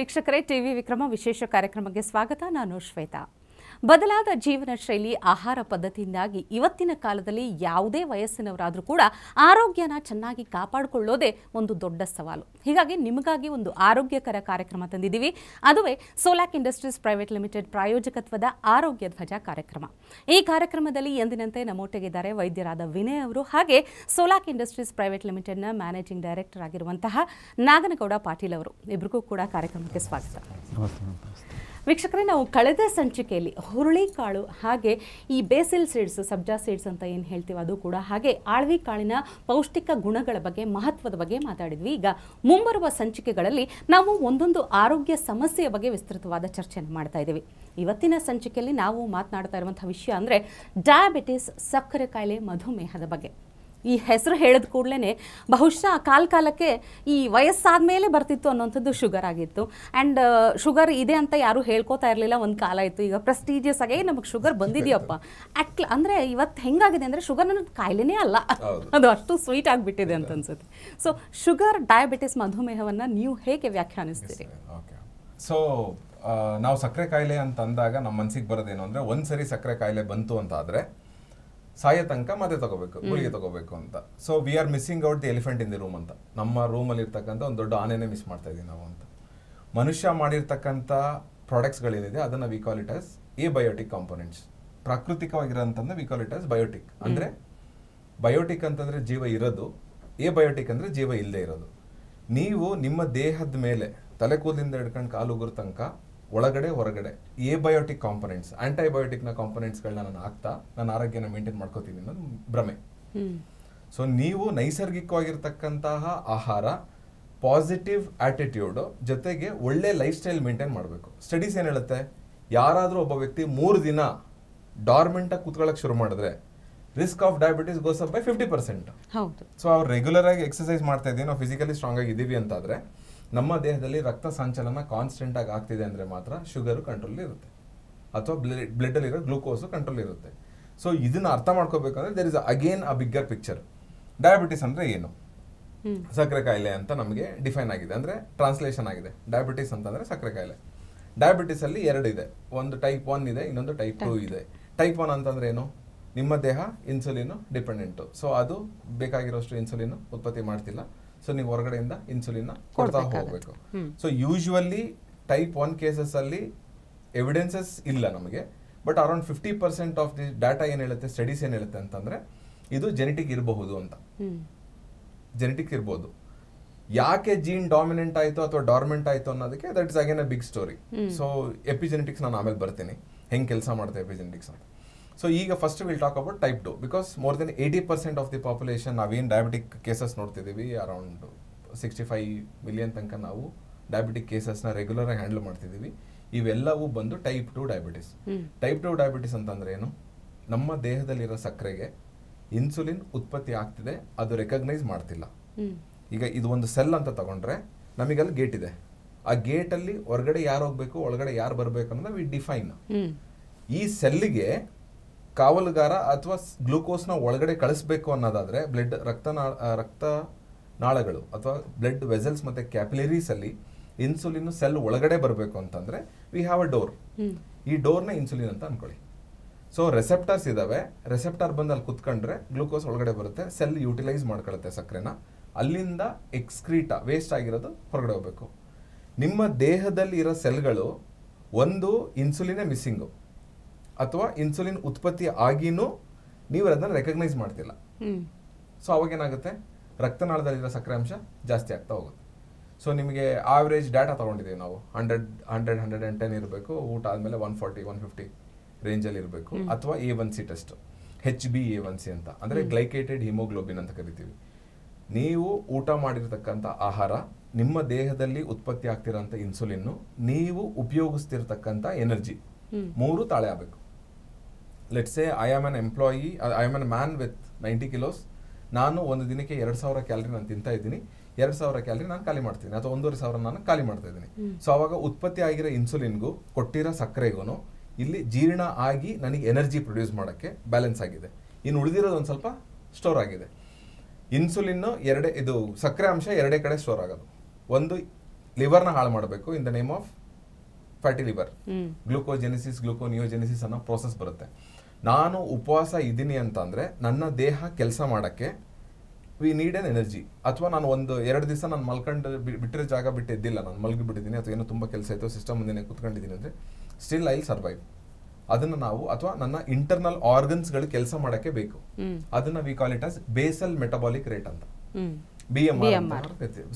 ವೀಕ್ಷಕರೇ, ಟಿವಿ ವಿಕ್ರಮ ವಿಶೇಷ ಕಾರ್ಯಕ್ರಮಕ್ಕೆ ಸ್ವಾಗತ. ನಾನು ಶ್ವೇತಾ. ಬದಲಾದ ಜೀವನ ಶೈಲಿ, ಆಹಾರ ಪದ್ಧತಿಯಿಂದಾಗಿ ಇವತ್ತಿನ ಕಾಲದಲ್ಲಿ ಯಾವುದೇ ವಯಸ್ಸಿನವರಾದರೂ ಕೂಡ ಆರೋಗ್ಯನ ಚೆನ್ನಾಗಿ ಕಾಪಾಡಿಕೊಳ್ಳೋದೇ ಒಂದು ದೊಡ್ಡ ಸವಾಲು. ಹೀಗಾಗಿ ನಿಮಗಾಗಿ ಒಂದು ಆರೋಗ್ಯಕರ ಕಾರ್ಯಕ್ರಮ ತಂದಿದ್ದೀವಿ. ಅದುವೇ ಸೋಲಾಕ್ ಇಂಡಸ್ಟ್ರೀಸ್ ಪ್ರೈವೇಟ್ ಲಿಮಿಟೆಡ್ ಪ್ರಾಯೋಜಕತ್ವದ ಆರೋಗ್ಯ ಧ್ವಜ ಕಾರ್ಯಕ್ರಮ. ಈ ಕಾರ್ಯಕ್ರಮದಲ್ಲಿ ಎಂದಿನಂತೆ ನಮ್ಮೊಟ್ಟಿಗಿದ್ದಾರೆ ವೈದ್ಯರಾದ ವಿನಯ್ ಅವರು, ಹಾಗೆ ಸೋಲಾಕ್ ಇಂಡಸ್ಟ್ರೀಸ್ ಪ್ರೈವೇಟ್ ಲಿಮಿಟೆಡ್ನ ಮ್ಯಾನೇಜಿಂಗ್ ಡೈರೆಕ್ಟರ್ ಆಗಿರುವಂತಹ ನಾಗನಗೌಡ ಪಾಟೀಲ್ ಅವರು. ಇಬ್ಬರಿಗೂ ಕೂಡ ಕಾರ್ಯಕ್ರಮಕ್ಕೆ ಸ್ವಾಗತ. ವೀಕ್ಷಕರೇ, ನಾವು ಕಳೆದ ಸಂಚಿಕೆಯಲ್ಲಿ ಹುರುಳಿಕಾಳು ಹಾಗೆ ಈ ಬೇಸಿಲ್ ಸೀಡ್ಸ್, ಸಬ್ಜಾ ಸೀಡ್ಸ್ ಅಂತ ಏನು ಹೇಳ್ತೀವಿ ಅದು ಕೂಡ, ಹಾಗೆ ಆಳ್ವಿ ಕಾಳಿನ ಪೌಷ್ಟಿಕ ಗುಣಗಳ ಬಗ್ಗೆ, ಮಹತ್ವದ ಬಗ್ಗೆ ಮಾತಾಡಿದ್ವಿ. ಈಗ ಮುಂಬರುವ ಸಂಚಿಕೆಗಳಲ್ಲಿ ನಾವು ಒಂದೊಂದು ಆರೋಗ್ಯ ಸಮಸ್ಯೆಯ ಬಗ್ಗೆ ವಿಸ್ತೃತವಾದ ಚರ್ಚೆಯನ್ನು ಮಾಡ್ತಾ ಇದ್ದೀವಿ. ಇವತ್ತಿನ ಸಂಚಿಕೆಯಲ್ಲಿ ನಾವು ಮಾತನಾಡ್ತಾ ಇರುವಂಥ ವಿಷಯ ಅಂದರೆ ಡಯಾಬಿಟಿಸ್, ಸಕ್ಕರೆ ಕಾಯಿಲೆ, ಮಧುಮೇಹದ ಬಗ್ಗೆ. ಈ ಹೆಸರು ಹೇಳಿದ ಕೂಡಲೇ ಬಹುಶಃ ಕಾಲಕ್ಕೆ ಈ ವಯಸ್ಸಾದ ಮೇಲೆ ಬರ್ತಿತ್ತು ಅನ್ನೋಂಥದ್ದು ಶುಗರ್ ಆಗಿತ್ತು. ಆ್ಯಂಡ್ ಶುಗರ್ ಇದೆ ಅಂತ ಯಾರೂ ಹೇಳ್ಕೋತಾ ಇರಲಿಲ್ಲ ಒಂದು ಕಾಲ ಇತ್ತು. ಈಗ ಪ್ರೆಸ್ಟೀಜಿಯಸ್ ಆಗಿ ನಮಗೆ ಶುಗರ್ ಬಂದಿದೆಯಪ್ಪ ಅಂದರೆ ಇವತ್ತು ಹೆಂಗಾಗಿದೆ ಅಂದರೆ ಶುಗರ್ ಅನ್ನೋದು ಕಾಯಿಲೆನೇ ಅಲ್ಲ, ಅದು ಅಷ್ಟು ಸ್ವೀಟ್ ಆಗಿಬಿಟ್ಟಿದೆ ಅಂತ ಅನ್ಸುತ್ತೆ. ಸೊ ಶುಗರ್, ಡಯಾಬಿಟಿಸ್, ಮಧುಮೇಹವನ್ನು ನೀವು ಹೇಗೆ ವ್ಯಾಖ್ಯಾನಿಸ್ತೀರಿ? ಸೊ ನಾವು ಸಕ್ಕರೆ ಕಾಯಿಲೆ ಅಂತ ಅಂದಾಗ ನಮ್ಮ ಮನಸ್ಸಿಗೆ ಬರೋದೇನು ಅಂದರೆ, ಒಂದ್ಸರಿ ಸಕ್ಕರೆ ಕಾಯಿಲೆ ಬಂತು ಅಂತ ಆದರೆ ಸಾಯೋ ತನಕ ಮತ್ತೆ ತಗೋಬೇಕು, ಗುಳಿಗೆ ತಗೋಬೇಕು ಅಂತ. So we are missing out the elephant in the room ಅಂತ. ನಮ್ಮ ರೂಮಲ್ಲಿ ಇರ್ತಕ್ಕಂಥ ಒಂದು ದೊಡ್ಡ ಆನೆನೇ ಮಿಸ್ ಮಾಡ್ತಾ ಇದೀವಿ ನಾವು ಅಂತ. ಮನುಷ್ಯ ಮಾಡಿರ್ತಕ್ಕಂಥ ಪ್ರಾಡಕ್ಟ್ಸ್ಗಳೇನಿದೆ ಅದನ್ನು we call it as abiotic components. ಪ್ರಾಕೃತಿಕವಾಗಿರೋಂಥದ್ದು we call it as biotic. ಅಂದರೆ ಬಯೋಟಿಕ್ ಅಂತಂದರೆ ಜೀವ ಇರೋದು, ಎಬಯೋಟಿಕ್ ಅಂದರೆ ಜೀವ ಇಲ್ಲದೆ ಇರೋದು. ನೀವು ನಿಮ್ಮ ದೇಹದ ಮೇಲೆ ತಲೆ ಕೂದಲಿಂದ ಹಿಡ್ಕೊಂಡು ಕಾಲು ಉಗುರು ತನಕ ಒಳಗಡೆ ಹೊರಗಡೆ ಎಬಯೋಟಿಕ್ ಕಾಂಪೊನೆಂಟ್ಸ್, ಆಂಟಿಬಯೋಟಿಕ್ನ ಕಾಂಪೊನೆಂಟ್ಸ್ಗಳನ್ನ ನಾನು ಹಾಕ್ತಾ ನನ್ನ ಆರೋಗ್ಯನ ಮೇಂಟೈನ್ ಮಾಡ್ಕೋತೀನಿ ಅನ್ನೋದು ಭ್ರಮೆ. ಸೊ ನೀವು ನೈಸರ್ಗಿಕವಾಗಿರ್ತಕ್ಕಂತಹ ಆಹಾರ, ಪಾಸಿಟಿವ್ ಆಟಿಟ್ಯೂಡು ಜೊತೆಗೆ ಒಳ್ಳೆ ಲೈಫ್ ಸ್ಟೈಲ್ ಮೇಂಟೈನ್ ಮಾಡಬೇಕು. ಸ್ಟಡೀಸ್ ಏನು ಹೇಳುತ್ತೆ, ಯಾರಾದರೂ ಒಬ್ಬ ವ್ಯಕ್ತಿ 3 ದಿನ ಡಾರ್ಮೆಂಟಾಗಿ ಕೂತ್ಕೊಳ್ಳೋಕೆ ಶುರು ಮಾಡಿದ್ರೆ risk of diabetes goes up by 50%. So ಅವ್ರು ರೆಗ್ಯುಲರ್ ಆಗಿ ಎಕ್ಸರ್ಸೈಸ್ ಮಾಡ್ತಾ ಇದ್ದೀವಿ, ನಾವು ಫಿಸಿಕಲಿ ಸ್ಟ್ರಾಂಗ್ ಆಗಿದ್ದೀವಿ ಅಂತಾದರೆ ನಮ್ಮ ದೇಹದಲ್ಲಿ ರಕ್ತ ಸಂಚಲನ ಕಾನ್ಸ್ಟೆಂಟ್ ಆಗಿ ಆಗ್ತಿದೆ ಅಂದರೆ ಮಾತ್ರ ಶುಗರು ಕಂಟ್ರೋಲ್ ಇರುತ್ತೆ, ಅಥವಾ ಬ್ಲಡ್ಡಲ್ಲಿರೋ ಗ್ಲೂಕೋಸು ಕಂಟ್ರೋಲ್ ಇರುತ್ತೆ. ಸೊ ಇದನ್ನ ಅರ್ಥ ಮಾಡ್ಕೋಬೇಕಂದ್ರೆ there is again a bigger picture. Diabetes ಅಂದರೆ ಏನು, ಸಕ್ಕರೆ ಕಾಯಿಲೆ ಅಂತ ನಮಗೆ ಡಿಫೈನ್ ಆಗಿದೆ, ಅಂದರೆ ಟ್ರಾನ್ಸ್ಲೇಷನ್ ಆಗಿದೆ. ಡಯಾಬಿಟಿಸ್ ಅಂತಂದರೆ ಸಕ್ಕರೆ ಕಾಯಿಲೆ. ಡಯಾಬಿಟಿಸ್ ಅಲ್ಲಿ 2 ಇದೆ, ಒಂದು ಟೈಪ್ 1 ಇದೆ, ಇನ್ನೊಂದು ಟೈಪ್ 2 ಇದೆ. ಟೈಪ್ 1 ಅಂತಂದ್ರೆ ಏನು, ನಿಮ್ಮ ದೇಹ ಇನ್ಸುಲಿನ್ ಡಿಪೆಂಡೆಂಟು. ಸೊ ಅದು ಬೇಕಾಗಿರೋಷ್ಟು ಇನ್ಸುಲಿನ್ ಉತ್ಪತ್ತಿ ಮಾಡ್ತಿಲ್ಲ, ಸೊ ನೀವು ಹೊರಗಡೆಯಿಂದ ಇನ್ಸುಲಿನ್ ಕೊಡ್ತಾ ಹೋಗಬೇಕು. ಸೊ ಯೂಶುವಲಿ ಟೈಪ್ 1 ಕೇಸಸ್ ಅಲ್ಲಿ ಎವಿಡೆನ್ಸಸ್ ಇಲ್ಲ ನಮಗೆ, but around 50% of the data ಏನು ಹೇಳುತ್ತೆ, ಸ್ಟಡೀಸ್ ಏನು ಹೇಳುತ್ತೆ ಅಂತಂದ್ರೆ ಇದು ಜೆನೆಟಿಕ್ ಇರಬಹುದು ಅಂತ. ಜೆನೆಟಿಕ್ ಇರ್ಬೋದು. ಯಾಕೆ ಜೀನ್ ಡಾಮಿನೆಂಟ್ ಆಯಿತು ಅಥವಾ ಡಾರ್ಮೆಂಟ್ ಆಯಿತು ಅನ್ನೋದಕ್ಕೆ that is again a big story. So epigenetics ನಾನು ಆಮೇಲೆ ಬರ್ತೀನಿ, ಹೆಂಗೆ ಕೆಲಸ ಮಾಡುತ್ತೆ ಎಪಿಜೆನೆಟಿಕ್ಸ್ ಅಂತ. ಸೊ ಈಗ first will talk about type 2, because more than 80% of the population ನಾವೇನು ಡಯಾಬಿಟಿಕ್ ಕೇಸಸ್ ನೋಡ್ತಿದ್ದೀವಿ, ಅರೌಂಡ್ 65 ಮಿಲಿಯನ್ ತನಕ ನಾವು ಡಯಾಬಿಟಿಕ್ ಕೇಸಸ್ನ ರೆಗ್ಯುಲರ್ ಆಗಿ ಹ್ಯಾಂಡಲ್ ಮಾಡ್ತಿದ್ದೀವಿ. ಇವೆಲ್ಲವೂ ಬಂದು ಟೈಪ್ 2 ಡಯಾಬಿಟಿಸ್. ಟೈಪ್ 2 ಡಯಾಬಿಟಿಸ್ ಅಂತಂದ್ರೆ ಏನು, ನಮ್ಮ ದೇಹದಲ್ಲಿರೋ ಸಕ್ಕರೆಗೆ ಇನ್ಸುಲಿನ್ ಉತ್ಪತ್ತಿ ಆಗ್ತಿದೆ, ಅದು ರೆಕಗ್ನೈಸ್ ಮಾಡ್ತಿಲ್ಲ. ಈಗ ಇದು ಒಂದು ಸೆಲ್ ಅಂತ ತಗೊಂಡ್ರೆ ನಮಗಲ್ಲಿ ಗೇಟ್ ಇದೆ, ಆ ಗೇಟಲ್ಲಿ ಹೊರಗಡೆ ಯಾರು ಹೋಗ್ಬೇಕು, ಒಳಗಡೆ ಯಾರು ಬರಬೇಕು ಅನ್ನೋದು ವಿ ಡಿಫೈನ್. ಈ ಸೆಲ್ಲಿಗೆ ಕಾವಲುಗಾರ ಅಥವಾ ಗ್ಲೂಕೋಸ್ನ ಒಳಗಡೆ ಕಳಿಸ್ಬೇಕು ಅನ್ನೋದಾದ್ರೆ ಬ್ಲಡ್ ರಕ್ತ ನಾಳಗಳು ಅಥವಾ ಬ್ಲಡ್ ವೆಸಲ್ಸ್ ಮತ್ತೆ ಕ್ಯಾಪಿಲರೀಸ್ ಅಲ್ಲಿ ಇನ್ಸುಲಿನ್ ಸೆಲ್ ಒಳಗಡೆ ಬರಬೇಕು ಅಂತಂದ್ರೆ ವಿ ಹ್ಯಾವ್ ಅ ಡೋರ್. ಈ ಡೋರ್ನ ಇನ್ಸುಲಿನ್ ಅಂತ ಅನ್ಕೊಳ್ಳಿ. ಸೊ ರೆಸೆಪ್ಟರ್ಸ್ ಇದಾವೆ, ರೆಸೆಪ್ಟರ್ ಬಂದು ಅಲ್ಲಿ ಕುತ್ಕೊಂಡ್ರೆ ಗ್ಲೂಕೋಸ್ ಒಳಗಡೆ ಬರುತ್ತೆ, ಸೆಲ್ ಯುಟಿಲೈಸ್ ಮಾಡ್ಕೊಳ್ಳುತ್ತೆ ಸಕ್ಕರೆನ, ಅಲ್ಲಿಂದ ಎಕ್ಸ್ಕ್ರೀಟ ವೇಸ್ಟ್ ಆಗಿರೋದು ಹೊರಗಡೆ ಹೋಗ್ಬೇಕು. ನಿಮ್ಮ ದೇಹದಲ್ಲಿ ಇರೋ ಸೆಲ್ಗಳು ಒಂದು ಇನ್ಸುಲಿನೇ ಮಿಸ್ಸಿಂಗು, ಅಥವಾ ಇನ್ಸುಲಿನ್ ಉತ್ಪತ್ತಿ ಆಗಿನೂ ನೀವು ಅದನ್ನು ರೆಕಗ್ನೈಸ್ ಮಾಡ್ತಿಲ್ಲ. ಸೊ ಅವಾಗೇನಾಗುತ್ತೆ, ರಕ್ತನಾಳದಲ್ಲಿರೋ ಸಕ್ಕರೆ ಅಂಶ ಜಾಸ್ತಿ ಆಗ್ತಾ ಹೋಗುತ್ತೆ. ಸೊ ನಿಮಗೆ ಆವ್ರೇಜ್ ಡಾಟಾ ತೊಗೊಂಡಿದ್ದೀವಿ ನಾವು, 110 ಇರಬೇಕು, ಊಟ ಆದಮೇಲೆ 140-150 ರೇಂಜಲ್ಲಿ ಇರಬೇಕು. ಅಥವಾ A1C ಟೆಸ್ಟ್, HbA1c ಅಂತ, ಅಂದರೆ ಗ್ಲೈಕೇಟೆಡ್ ಹಿಮೋಗ್ಲೋಬಿನ್ ಅಂತ ಕರಿತೀವಿ. ನೀವು ಊಟ ಮಾಡಿರ್ತಕ್ಕಂಥ ಆಹಾರ, ನಿಮ್ಮ ದೇಹದಲ್ಲಿ ಉತ್ಪತ್ತಿ ಆಗ್ತಿರೋಂಥ ಇನ್ಸುಲಿನ್ನು, ನೀವು ಉಪಯೋಗಿಸ್ತಿರ್ತಕ್ಕಂಥ ಎನರ್ಜಿ 3 ತಾಳೆ ಆಗಬೇಕು. Let's say I am an man with 90 kilos. ನಾನು ಒಂದು ದಿನಕ್ಕೆ 2000 ಕ್ಯಾಲರಿ ನಾನು ತಿಂತಾ ಇದ್ದೀನಿ, 2000 ಕ್ಯಾಲರಿ ನಾನು ಖಾಲಿ ಮಾಡ್ತೀನಿ, ಅಥವಾ 1500 ನಾನು ಖಾಲಿ ಮಾಡ್ತಾ ಇದ್ದೀನಿ. ಸೊ ಅವಾಗ ಉತ್ಪತ್ತಿ ಆಗಿರೋ ಇನ್ಸುಲಿನ್ಗೂ ಕೊಟ್ಟಿರೋ ಸಕ್ಕರೆಗೂ ಇಲ್ಲಿ ಜೀರ್ಣ ಆಗಿ ನನಗೆ ಎನರ್ಜಿ ಪ್ರೊಡ್ಯೂಸ್ ಮಾಡೋಕ್ಕೆ ಬ್ಯಾಲೆನ್ಸ್ ಆಗಿದೆ. ಇನ್ನು ಉಳಿದಿರೋದು ಒಂದು ಸ್ವಲ್ಪ ಸ್ಟೋರ್ ಆಗಿದೆ. ಇನ್ಸುಲಿನ್ ಇದು ಸಕ್ಕರೆ ಅಂಶ 2 ಕಡೆ ಸ್ಟೋರ್ ಆಗೋದು. ಒಂದು ಲಿವರ್ನ ಹಾಳು ಮಾಡಬೇಕು in the name of fatty liver. Glucogenesis gluconeogenesis ಅನ್ನೋ ಪ್ರೋಸೆಸ್ ಬರುತ್ತೆ. ನಾನು ಉಪವಾಸ ಇದ್ದೀನಿ ಅಂತ ಅಂದ್ರೆ ನನ್ನ ದೇಹ ಕೆಲಸ ಮಾಡಕ್ಕೆ ವಿ ನೀಡ್ ಎನ್ ಎನರ್ಜಿ. ಅಥವಾ ನಾನು 1-2 ದಿವಸ ನಾನು ಮಲ್ಕೊಂಡು ಬಿಟ್ಟಿರೋ ಜಾಗ ಬಿಟ್ಟು ಎದ್ದಿಲ್ಲ, ನಾನು ಮಲ್ಗಿ ಬಿಟ್ಟಿದ್ದೀನಿ ಅಥವಾ ಏನೋ ತುಂಬ ಕೆಲಸ ಆಯಿತು, ಸಿಸ್ಟಮ್ ಮುಂದೆ ಕೂತ್ಕೊಂಡಿದ್ದೀನಿ ಅಂದರೆ ಸ್ಟಿಲ್ ಐ ವಿಲ್ ಸರ್ವೈವ್. ಅದನ್ನು ನಾವು ಅಥವಾ ನನ್ನ ಇಂಟರ್ನಲ್ ಆರ್ಗನ್ಸ್ಗಳು ಕೆಲಸ ಮಾಡೋಕ್ಕೆ ಬೇಕು. ಅದನ್ನ V call it as basal metabolic rate ಅಂತ, BMR.